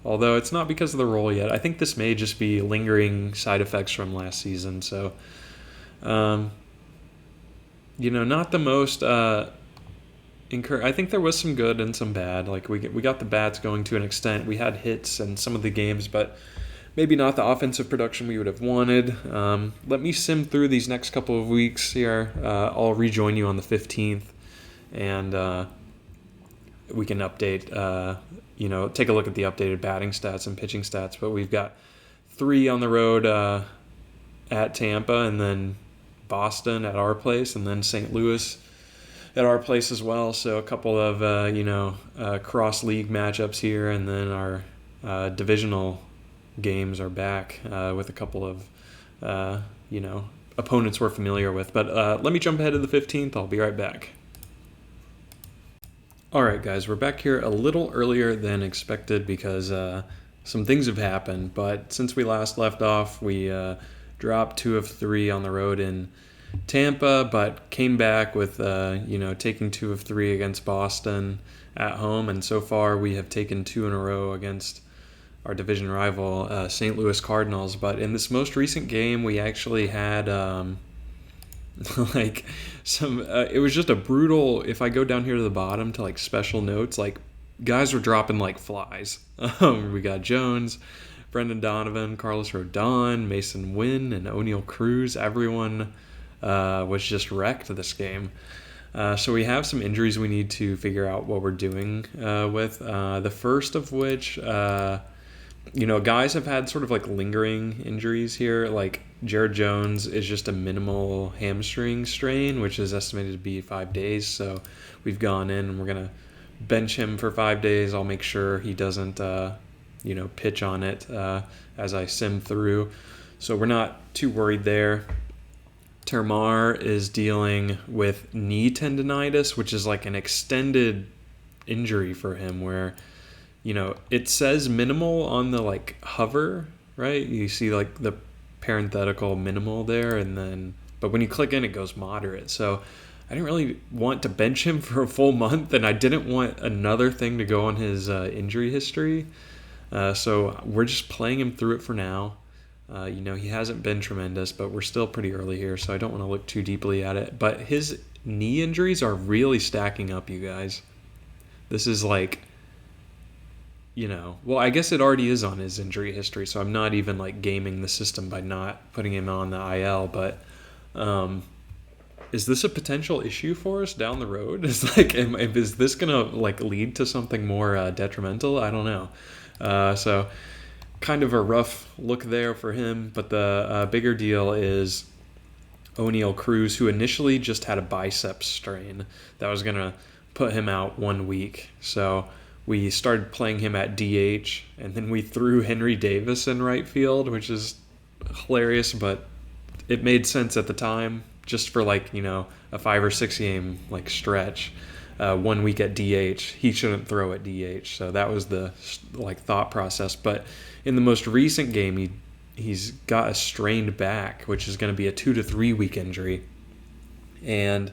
Although it's not because of the role yet. I think this may just be lingering side effects from last season. So, not the most I think there was some good and some bad. Like we got the bats going to an extent. We had hits in some of the games, but maybe not the offensive production we would have wanted. Let me sim through these next couple of weeks here. I'll rejoin you on the 15th, and we can update, take a look at the updated batting stats and pitching stats. But we've got 3 on the road at Tampa, and then Boston at our place, and then St. Louis at our place as well. So a couple of, cross-league matchups here, and then our divisional games are back with a couple of, opponents we're familiar with. But let me jump ahead to the 15th. I'll be right back. All right, guys, we're back here a little earlier than expected because some things have happened. But since we last left off, we dropped 2 of 3 on the road in Tampa, but came back with, taking 2 of 3 against Boston at home. And so far, we have taken 2 in a row against our division rival, St. Louis Cardinals. But in this most recent game, we actually had it was just a brutal. If I go down here to the bottom to special notes, guys were dropping like flies. We got Jones, Brendan Donovan, Carlos Rodon, Mason Wynn, and O'Neal Cruz. Everyone was just wrecked this game. So we have some injuries we need to figure out what we're doing with. The first of which, guys have had sort of lingering injuries here. Like Jared Jones is just a minimal hamstring strain, which is estimated to be 5 days. So we've gone in and we're going to bench him for 5 days. I'll make sure he doesn't, pitch on it as I sim through. So we're not too worried there. Termar is dealing with knee tendonitis, which is an extended injury for him where, it says minimal on the hover, right? You see the parenthetical minimal there, but when you click in, it goes moderate. So I didn't really want to bench him for a full month, and I didn't want another thing to go on his injury history. So we're just playing him through it for now. He hasn't been tremendous, but we're still pretty early here, so I don't want to look too deeply at it. But his knee injuries are really stacking up, you guys. This is I guess it already is on his injury history, so I'm not even gaming the system by not putting him on the IL. But is this a potential issue for us down the road? Is is this gonna lead to something more detrimental? I don't know. So kind of a rough look there for him. But the bigger deal is O'Neal Cruz, who initially just had a bicep strain that was gonna put him out 1 week. So we started playing him at DH, and then we threw Henry Davis in right field, which is hilarious, but it made sense at the time, just for a 5 or 6 game stretch. 1 week at DH, he shouldn't throw at DH, so that was the thought process. But in the most recent game, he's got a strained back, which is going to be a 2 to 3 week injury, and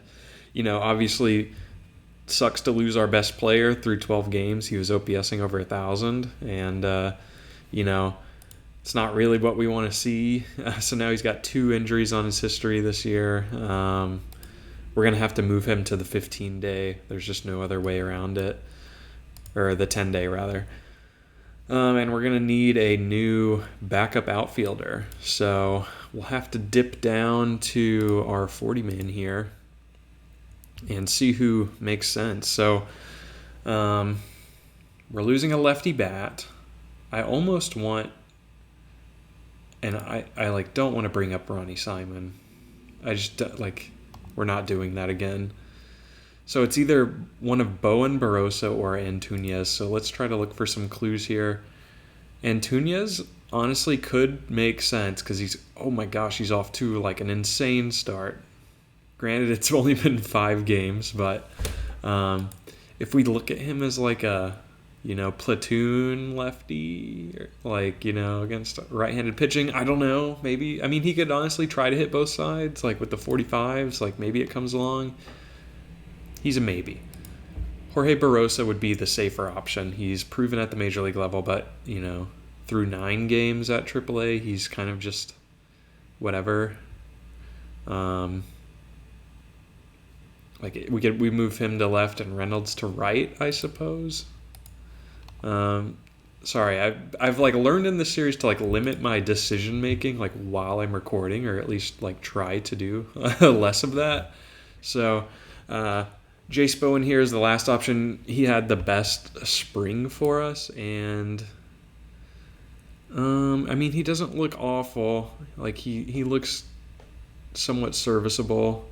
obviously sucks to lose our best player through 12 games. He was OPSing over 1,000, and you know, it's not really what we want to see. So now he's got 2 injuries on his history this year. We're going to have to move him to the 15-day. There's just no other way around it. Or the 10-day, rather. And we're going to need a new backup outfielder. So we'll have to dip down to our 40-man here and see who makes sense. So we're losing a lefty bat. I almost want, and I like don't want to bring up Ronnie Simon. I just we're not doing that again. So it's either one of Bowen, Barrosa, or Antunes. So let's try to look for some clues here. Antunes honestly could make sense because he's off to like an insane start. Granted, it's only been 5 games, but if we look at him as like a, platoon lefty, against right-handed pitching, I don't know, maybe. I mean, he could honestly try to hit both sides, like with the 45s, like maybe it comes along. He's a maybe. Jorge Barrosa would be the safer option. He's proven at the major league level, but, through 9 games at AAA, he's kind of just whatever. We move him to left and Reynolds to right, I suppose. Sorry, I've learned in this series to limit my decision making while I'm recording, or at least try to do less of that. So Jace Bowen here is the last option. He had the best spring for us, and he doesn't look awful. He looks somewhat serviceable.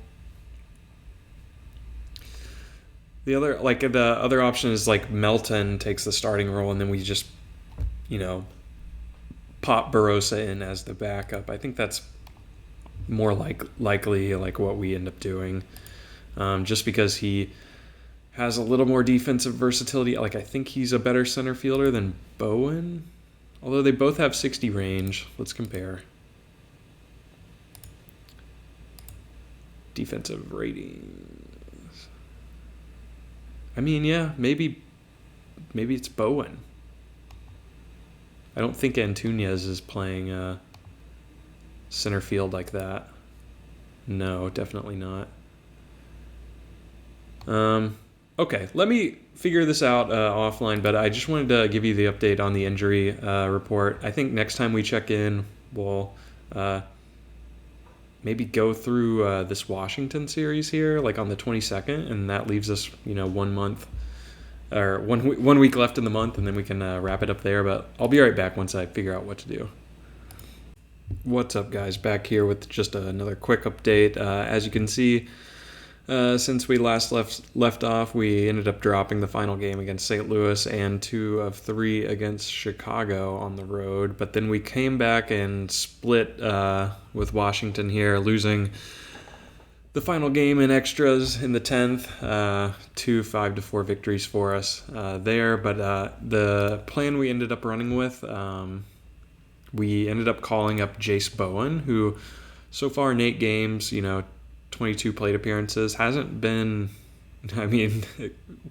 The other option is Melton takes the starting role, and then we just pop Barrosa in as the backup. I think that's more likely what we end up doing. Just because he has a little more defensive versatility. I think he's a better center fielder than Bowen. Although they both have 60 range. Let's compare. Defensive ratings. Maybe it's Bowen. I don't think Antunes is playing center field like that. No, definitely not. Okay, let me figure this out offline, but I just wanted to give you the update on the injury report. I think next time we check in, we'll maybe go through this Washington series here, on the 22nd, and that leaves us, 1 month, or 1 week left in the month, and then we can wrap it up there, but I'll be right back once I figure out what to do. What's up, guys? Back here with just another quick update. As you can see, since we last left off, we ended up dropping the final game against St. Louis and 2 of 3 against Chicago on the road. But then we came back and split with Washington here, losing the final game in extras in the 10th. 2 5-4 victories for us there. But the plan we ended up running with, we ended up calling up Jace Bowen, who so far in 8 games, 22 plate appearances, hasn't been,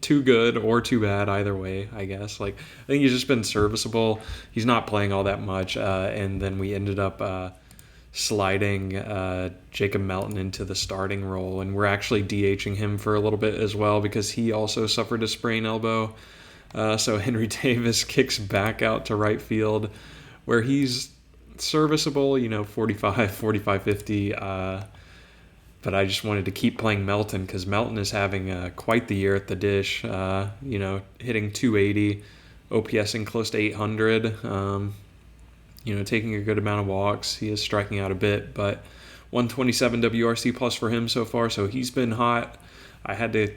too good or too bad either way, I guess. I think he's just been serviceable. He's not playing all that much, and then we ended up sliding Jacob Melton into the starting role, and we're actually DHing him for a little bit as well because he also suffered a sprained elbow. So Henry Davis kicks back out to right field, where he's serviceable, 45, 50, but I just wanted to keep playing Melton because Melton is having quite the year at the dish, hitting 280, OPSing close to 800, taking a good amount of walks. He is striking out a bit, but 127 WRC plus for him so far, so he's been hot. I had to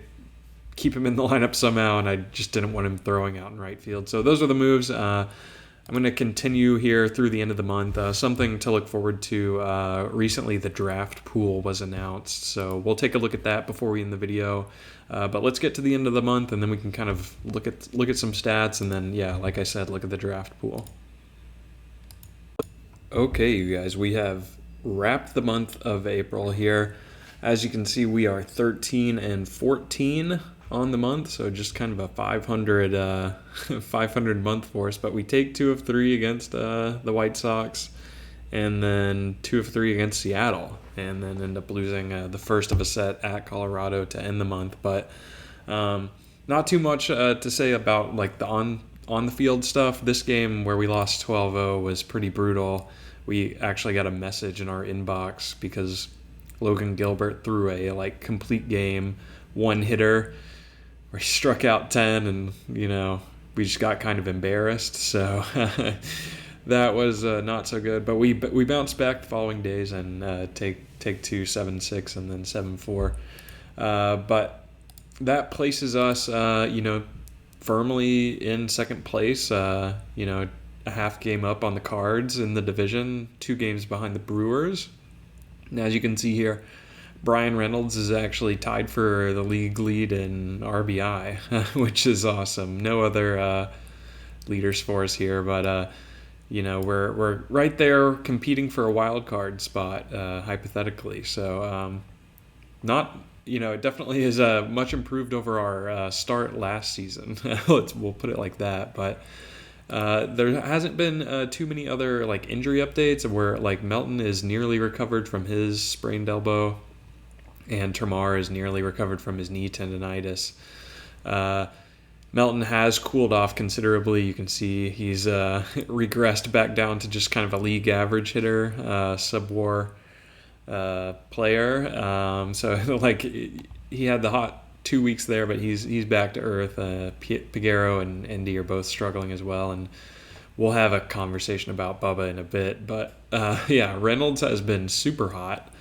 keep him in the lineup somehow, and I just didn't want him throwing out in right field. So those are the moves. I'm going to continue here through the end of the month. Something to look forward to. Recently, the draft pool was announced, so we'll take a look at that before we end the video. But let's get to the end of the month, and then we can kind of look at some stats, and then, like I said, look at the draft pool. Okay, you guys, we have wrapped the month of April here. As you can see, we are 13 and 14. on the month, so just kind of a 500 500 month for us. But we take 2 of 3 against the White Sox, and then 2 of 3 against Seattle, and then end up losing the first of a set at Colorado to end the month. But not too much to say about like the on the field stuff. This game where we lost 12-0 was pretty brutal. We actually got a message in our inbox because Logan Gilbert threw a like complete game one hitter where he struck out 10, and we just got kind of embarrassed. So that was not so good. But we bounced back the following days and take 2 7-6 and then 7-4. But that places us firmly in second place. A half game up on the Cards in the division, 2 games behind the Brewers. And as you can see here, Brian Reynolds is actually tied for the league lead in RBI, which is awesome. No other leaders for us here, but we're right there competing for a wild card spot, hypothetically. So it definitely is much improved over our start last season. We'll put it like that, but. There hasn't been too many other like injury updates where like Melton is nearly recovered from his sprained elbow, and Termar is nearly recovered from his knee tendonitis. Melton has cooled off considerably. You can see he's regressed back down to just kind of a league average hitter, sub-WAR player. So like he had the hot 2 weeks there, but he's back to earth. Piguero and Endy are both struggling as well, and we'll have a conversation about Bubba in a bit. But Reynolds has been super hot,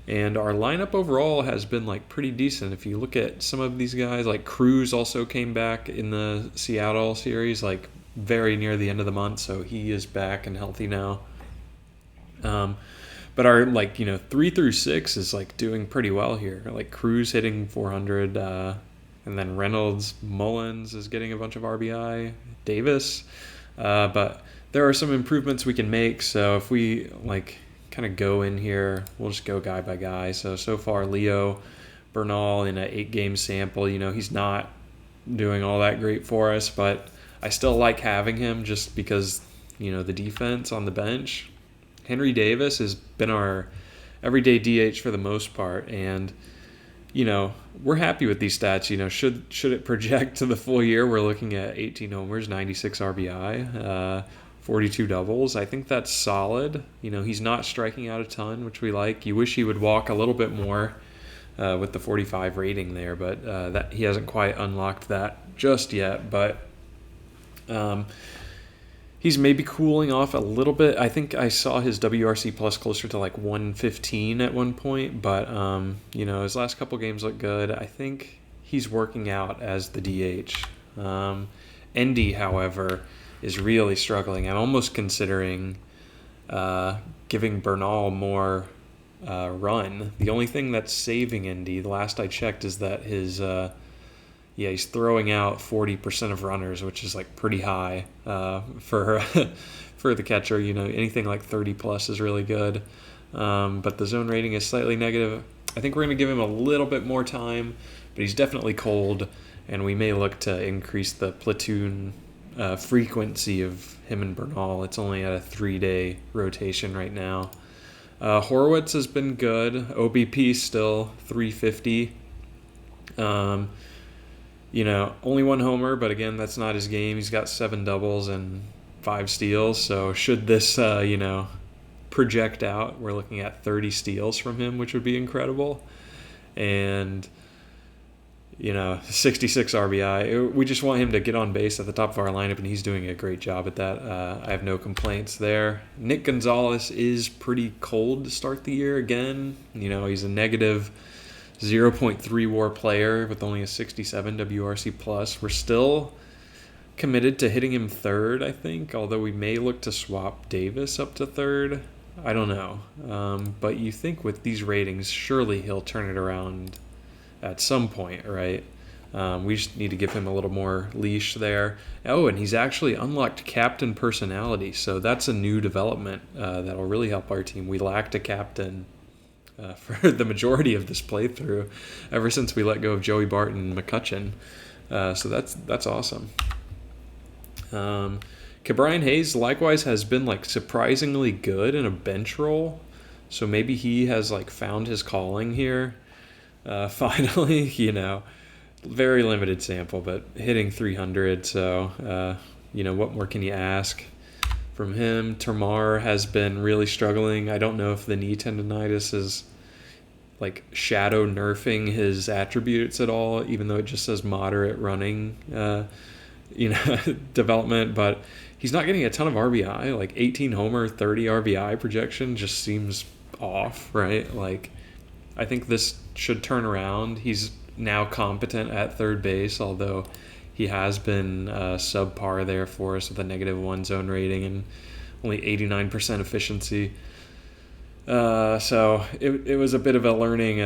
and our lineup overall has been like pretty decent. If you look at some of these guys, like Cruz also came back in the Seattle series, like very near the end of the month, so he is back and healthy now. But our 3 through 6 is like doing pretty well here. Like Cruz hitting 400, and then Reynolds, Mullins is getting a bunch of RBI, Davis. But there are some improvements we can make. So if we like kind of go in here, we'll just go guy by guy. So far Leo Bernal in an 8-game sample, he's not doing all that great for us, but I still like having him just because the defense on the bench. Henry Davis has been our everyday DH for the most part, and we're happy with these stats. Should it project to the full year, we're looking at 18 homers, 96 RBI, 42 doubles. I think that's solid. He's not striking out a ton, which we like. You wish he would walk a little bit more with the 45 rating there, but that he hasn't quite unlocked that just yet. But he's maybe cooling off a little bit. I think I saw his WRC plus closer to like 115 at one point, but his last couple games look good. I think he's working out as the DH. Endy, however, is really struggling. I'm almost considering giving Bernal more run. The only thing that's saving Endy, the last I checked, is that his he's throwing out 40% of runners, which is like pretty high for for the catcher. Anything like 30 plus is really good. But the zone rating is slightly negative. I think we're going to give him a little bit more time, but he's definitely cold, and we may look to increase the platoon frequency of him and Bernal. It's only at a 3-day rotation right now. Horowitz has been good. OBP still 350. Only 1 homer, but again, that's not his game. He's got 7 doubles and 5 steals. So should this, project out, we're looking at 30 steals from him, which would be incredible. And, 66 RBI. We just want him to get on base at the top of our lineup, and he's doing a great job at that. I have no complaints there. Nick Gonzalez is pretty cold to start the year again. He's a negative 0.3 WAR player with only a 67 WRC plus. We're still committed to hitting him third, I think, although we may look to swap Davis up to third. I don't know. But you think with these ratings, surely he'll turn it around at some point, right? We just need to give him a little more leash there. Oh, and he's actually unlocked captain personality, so that's a new development that'll really help our team. We lacked a captain for the majority of this playthrough, ever since we let go of Joey Barton and McCutcheon. So that's awesome. Ke'Bryan Hayes likewise has been like surprisingly good in a bench role, so maybe he has like found his calling here. Finally, very limited sample, but hitting 300. So what more can you ask from him? Termar has been really struggling. I don't know if the knee tendonitis is like shadow nerfing his attributes at all, even though it just says moderate running, development. But he's not getting a ton of RBI. Like 18 homer, 30 RBI projection just seems off, right? Like I think this should turn around. He's now competent at third base, although he has been subpar there for us with a -1 zone rating and only 89% efficiency. So it was a bit of a learning,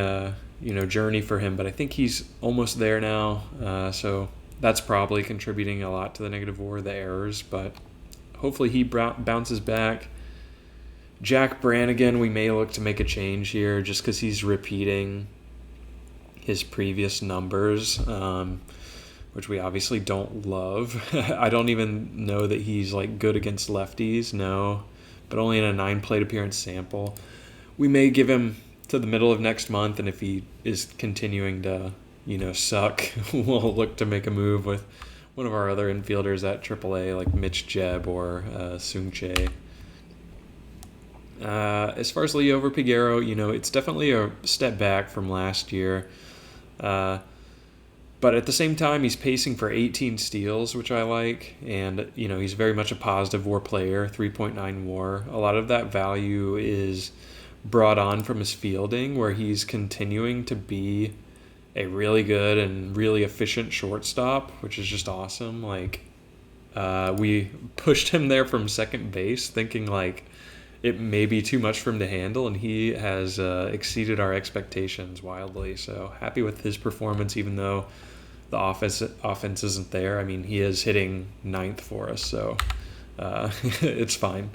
journey for him, but I think he's almost there now. So that's probably contributing a lot to the negative WAR, the errors, but hopefully he bounces back. Jack Brannigan, we may look to make a change here just because he's repeating his previous numbers, which we obviously don't love. I don't even know that he's like good against lefties, no, but only in a 9 plate appearance sample. We may give him to the middle of next month, and if he is continuing to, suck, we'll look to make a move with one of our other infielders at AAA, like Mitch Jeb or Sung Chae. As far as Liover Peguero, it's definitely a step back from last year. But at the same time, he's pacing for 18 steals, which I like. And, he's very much a positive WAR player, 3.9 WAR. A lot of that value is brought on from his fielding, where he's continuing to be a really good and really efficient shortstop, which is just awesome. Like, we pushed him there from second base, thinking, like, it may be too much for him to handle, and he has exceeded our expectations wildly. So happy with his performance, even though the offense isn't there. I mean, he is hitting 9th for us, so it's fine.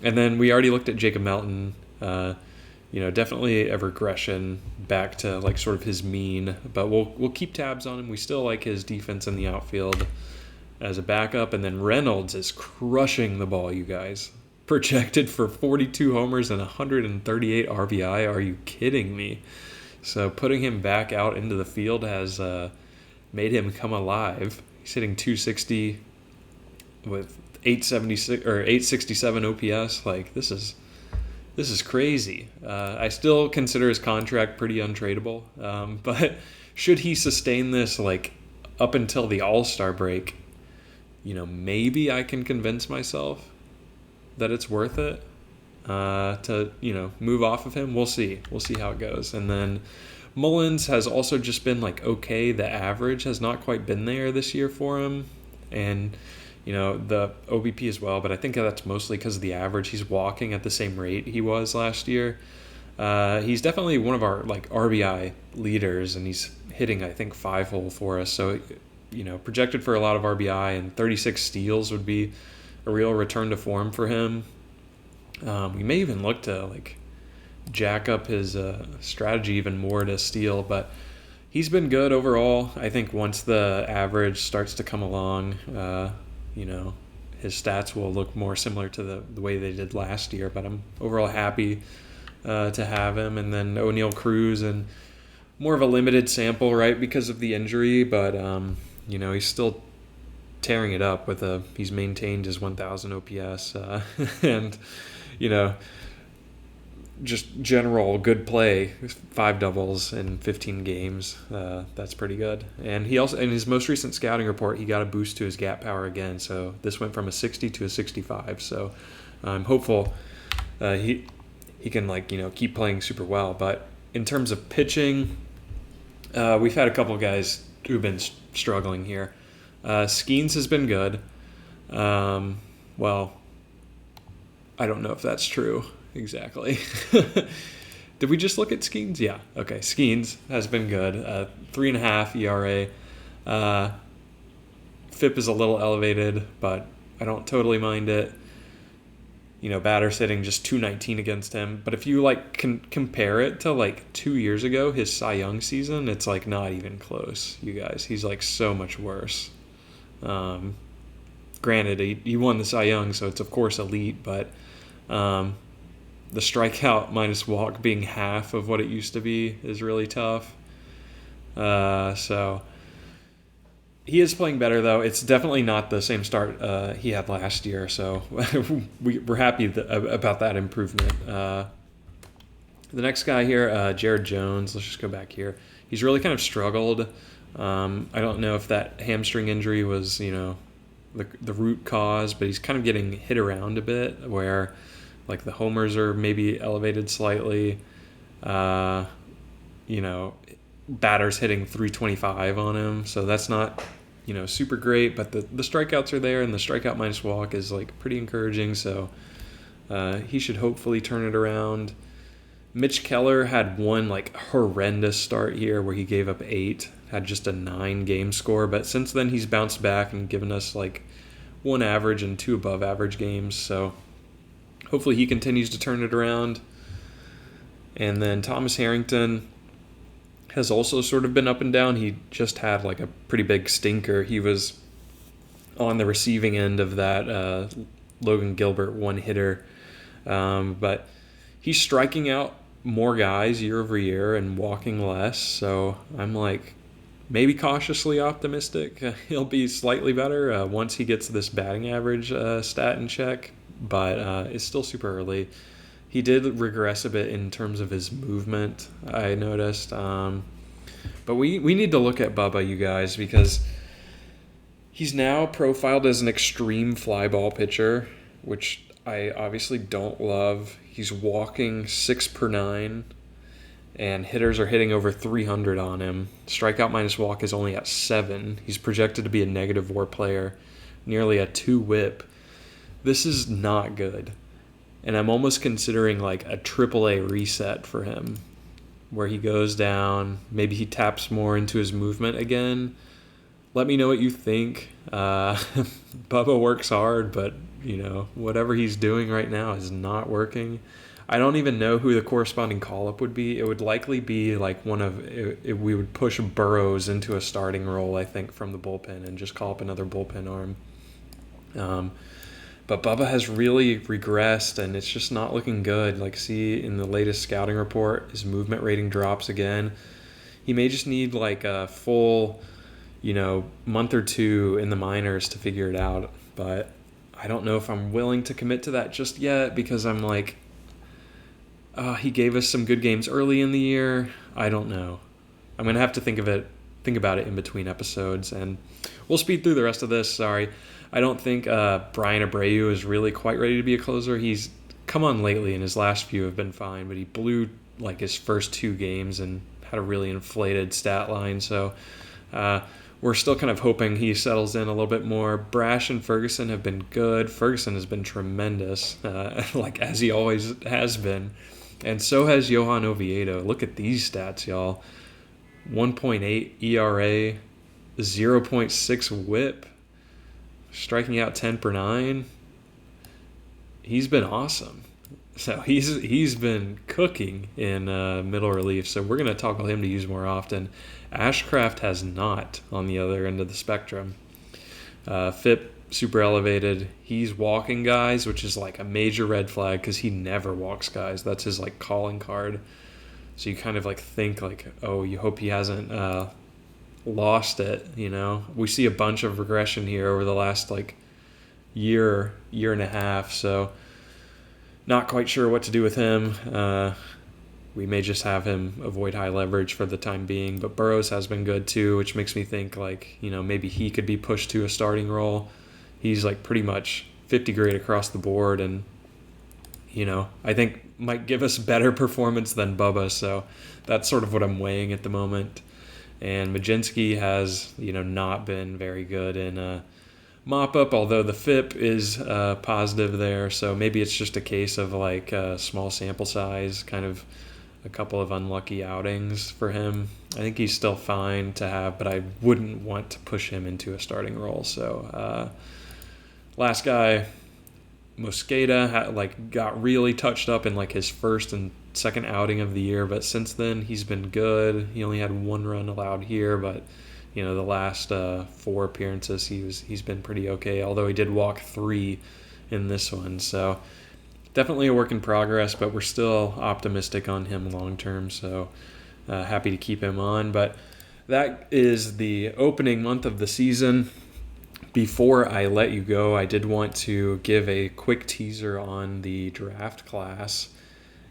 And then we already looked at Jacob Melton. Definitely a regression back to like sort of his mean, but we'll keep tabs on him. We still like his defense in the outfield as a backup. And then Reynolds is crushing the ball, you guys. Projected for 42 homers and 138 RBI. Are you kidding me? So putting him back out into the field has made him come alive. He's hitting 260 with 876 or 867 OPS. Like this is crazy. I still consider his contract pretty untradeable. But should he sustain this like up until the All-Star break, maybe I can convince myself that it's worth it to move off of him. We'll see how it goes. And then Mullins has also just been like okay. The average has not quite been there this year for him, and the OBP as well, but I think that's mostly because of the average. He's walking at the same rate he was last year. He's definitely one of our like RBI leaders, and he's hitting I think 5-hole for us, so projected for a lot of RBI, and 36 steals would be a real return to form for him. We may even look to like jack up his strategy even more to steal, but he's been good overall. I think once the average starts to come along, his stats will look more similar to the way they did last year, but I'm overall happy to have him. And then O'Neal Cruz, and more of a limited sample, right, because of the injury, but he's still tearing it up he's maintained his 1,000 OPS, and just general good play, 5 doubles in 15 games. That's pretty good. And he also, in his most recent scouting report, he got a boost to his gap power again. So this went from a 60 to a 65. So I'm hopeful he can keep playing super well. But in terms of pitching, we've had a couple of guys who've been struggling here. Skeens has been good. Well, I don't know if that's true exactly. Did we just look at Skeens? Yeah. Okay. Skeens has been good. 3.5 ERA. FIP is a little elevated, but I don't totally mind it. batters hitting just 219 against him. But if you compare it to 2 years ago, his Cy Young season, it's not even close, you guys. He's so much worse. Granted, he won the Cy Young, so it's of course elite, but the strikeout minus walk being half of what it used to be is really tough. So he is playing better, though. It's definitely not the same start he had last year, so we're happy about that improvement. The next guy here, Jared Jones. Let's just go back here. He's really kind of struggled. I don't know if that hamstring injury was, the root cause, but he's kind of getting hit around a bit where, the homers are maybe elevated slightly. Batters hitting 325 on him, so that's not super great, but the strikeouts are there, and the strikeout minus walk is pretty encouraging, so he should hopefully turn it around. Mitch Keller had one horrendous start here where he gave up 8, had just a 9 game score, but since then he's bounced back and given us 1 average and 2 above average games, so hopefully he continues to turn it around. And then Thomas Harrington has also sort of been up and down. He just had a pretty big stinker. He was on the receiving end of that Logan Gilbert one-hitter. But he's striking out more guys year over year and walking less. So I'm maybe cautiously optimistic he'll be slightly better once he gets this batting average stat in check. But it's still super early. He did regress a bit in terms of his movement, I noticed. But we need to look at Bubba, you guys, because he's now profiled as an extreme fly ball pitcher, which I obviously don't love. He's walking 6 per 9, and hitters are hitting over 300 on him. Strikeout minus walk is only at 7. He's projected to be a negative WAR player, nearly a 2 whip. This is not good. And I'm almost considering a AAA reset for him, where he goes down, maybe he taps more into his movement again. Let me know what you think. Bubba works hard, but, whatever he's doing right now is not working. I don't even know who the corresponding call-up would be. It would likely be we would push Burrows into a starting role, I think, from the bullpen and just call up another bullpen arm. But Bubba has really regressed, and it's just not looking good. See in the latest scouting report, his movement rating drops again. He may just need a full, month or 2 in the minors to figure it out. But I don't know if I'm willing to commit to that just yet, because I'm he gave us some good games early in the year. I don't know. I'm gonna have to think about it in between episodes, and we'll speed through the rest of this. Sorry. I don't think Brian Abreu is really quite ready to be a closer. He's come on lately, and his last few have been fine, but he blew his first 2 games and had a really inflated stat line. So we're still kind of hoping he settles in a little bit more. Brash and Ferguson have been good. Ferguson has been tremendous, as he always has been. And so has Johan Oviedo. Look at these stats, y'all. 1.8 ERA, 0.6 whip. Striking out 10 per 9. He's been awesome. So he's been cooking in middle relief. So we're going to toggle him to use more often. Ashcraft has not on the other end of the spectrum. FIP super elevated. He's walking guys, which is a major red flag because he never walks guys. That's his calling card. So you kind of think oh, you hope he hasn't lost it, We see a bunch of regression here over the last year and a half, so not quite sure what to do with him. We may just have him avoid high leverage for the time being, but Burrows has been good too, which makes me think maybe he could be pushed to a starting role. He's pretty much 50 grade across the board, and I think might give us better performance than Bubba, so that's sort of what I'm weighing at the moment. And Majinski has, not been very good in mop-up, although the FIP is positive there. So maybe it's just a case of a small sample size, kind of a couple of unlucky outings for him. I think he's still fine to have, but I wouldn't want to push him into a starting role. So last guy, Mosqueda got really touched up in like his first and second outing of the year, but since then he's been good. He only had 1 run allowed here, but the last 4 appearances he's been pretty okay. Although he did walk 3 in this one, so definitely a work in progress. But we're still optimistic on him long term, so happy to keep him on. But that is the opening month of the season. Before I let you go, I did want to give a quick teaser on the draft class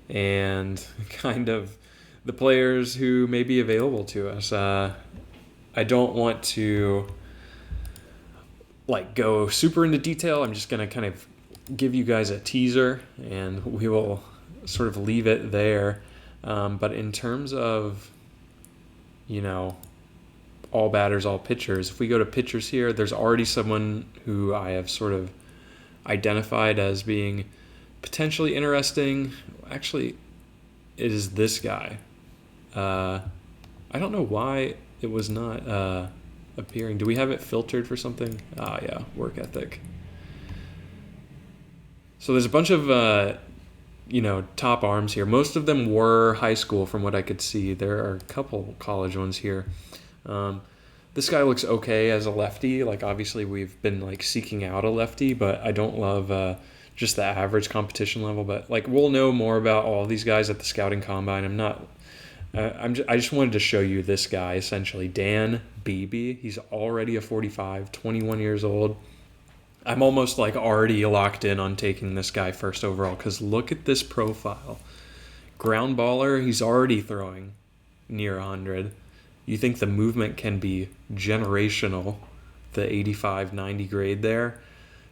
and kind of the players who may be available to us. I don't want to go super into detail. I'm just going to kind of give you guys a teaser, and we will sort of leave it there. But in terms of, all batters, all pitchers. If we go to pitchers here, there's already someone who I have sort of identified as being potentially interesting. Actually, it is this guy. I don't know why it was not appearing. Do we have it filtered for something? Yeah, work ethic. So there's a bunch of, top arms here. Most of them were high school from what I could see. There are a couple college ones here. This guy looks okay as a lefty. Obviously we've been seeking out a lefty, but I don't love just the average competition level. But we'll know more about all these guys at the scouting combine. I just wanted to show you this guy essentially, Dan Beebe. He's already a 45, 21 years old. I'm almost already locked in on taking this guy first overall because look at this profile. Ground baller, he's already throwing near 100. You think the movement can be generational, the 85, 90 grade there.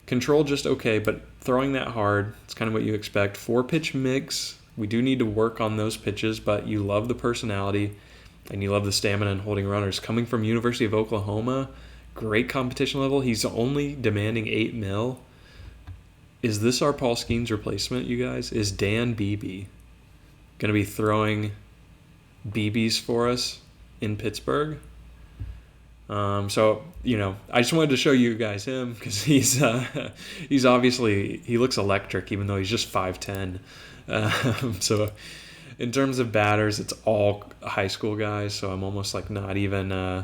Control just okay, but throwing that hard, it's kind of what you expect. 4-pitch mix, we do need to work on those pitches, but you love the personality and you love the stamina and holding runners. Coming from University of Oklahoma, great competition level. He's only demanding $8 million. Is this our Paul Skeens replacement, you guys? Is Dan Beebe going to be throwing BBs for us in Pittsburgh? So I just wanted to show you guys him because he's obviously, he looks electric even though he's just 5'10". So in terms of batters, it's all high school guys. So I'm almost not even,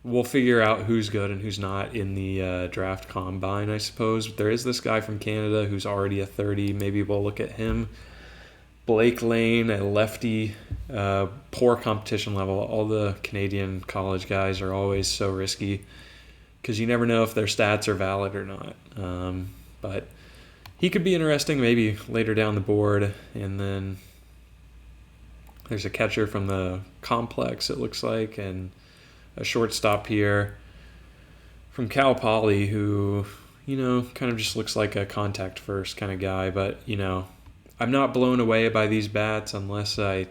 we'll figure out who's good and who's not in the draft combine, I suppose. But there is this guy from Canada who's already a 30. Maybe we'll look at him. Blake Lane, a lefty, poor competition level. All the Canadian college guys are always so risky because you never know if their stats are valid or not. But he could be interesting maybe later down the board. And then there's a catcher from the complex, it looks like, and a shortstop here from Cal Poly who, kind of just looks like a contact first kind of guy. But, I'm not blown away by these bats unless I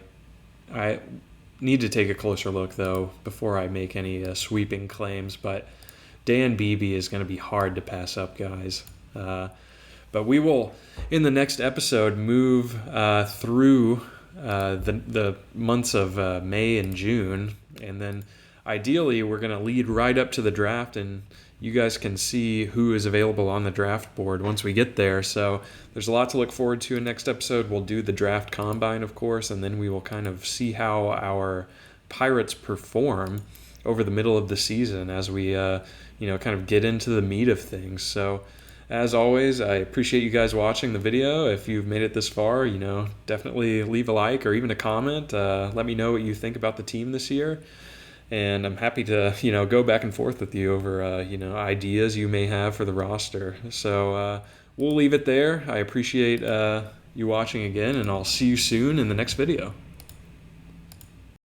need to take a closer look, though, before I make any sweeping claims. But Dan Beebe is going to be hard to pass up, guys. But we will, in the next episode, move through the months of May and June. And then ideally, we're going to lead right up to the draft, and you guys can see who is available on the draft board once we get there. So there's a lot to look forward to in next episode. We'll do the draft combine, of course, and then we will kind of see how our Pirates perform over the middle of the season as we, kind of get into the meat of things. So as always, I appreciate you guys watching the video. If you've made it this far, definitely leave a like or even a comment. Let me know what you think about the team this year. And I'm happy to, go back and forth with you over, ideas you may have for the roster. So we'll leave it there. I appreciate you watching again, and I'll see you soon in the next video.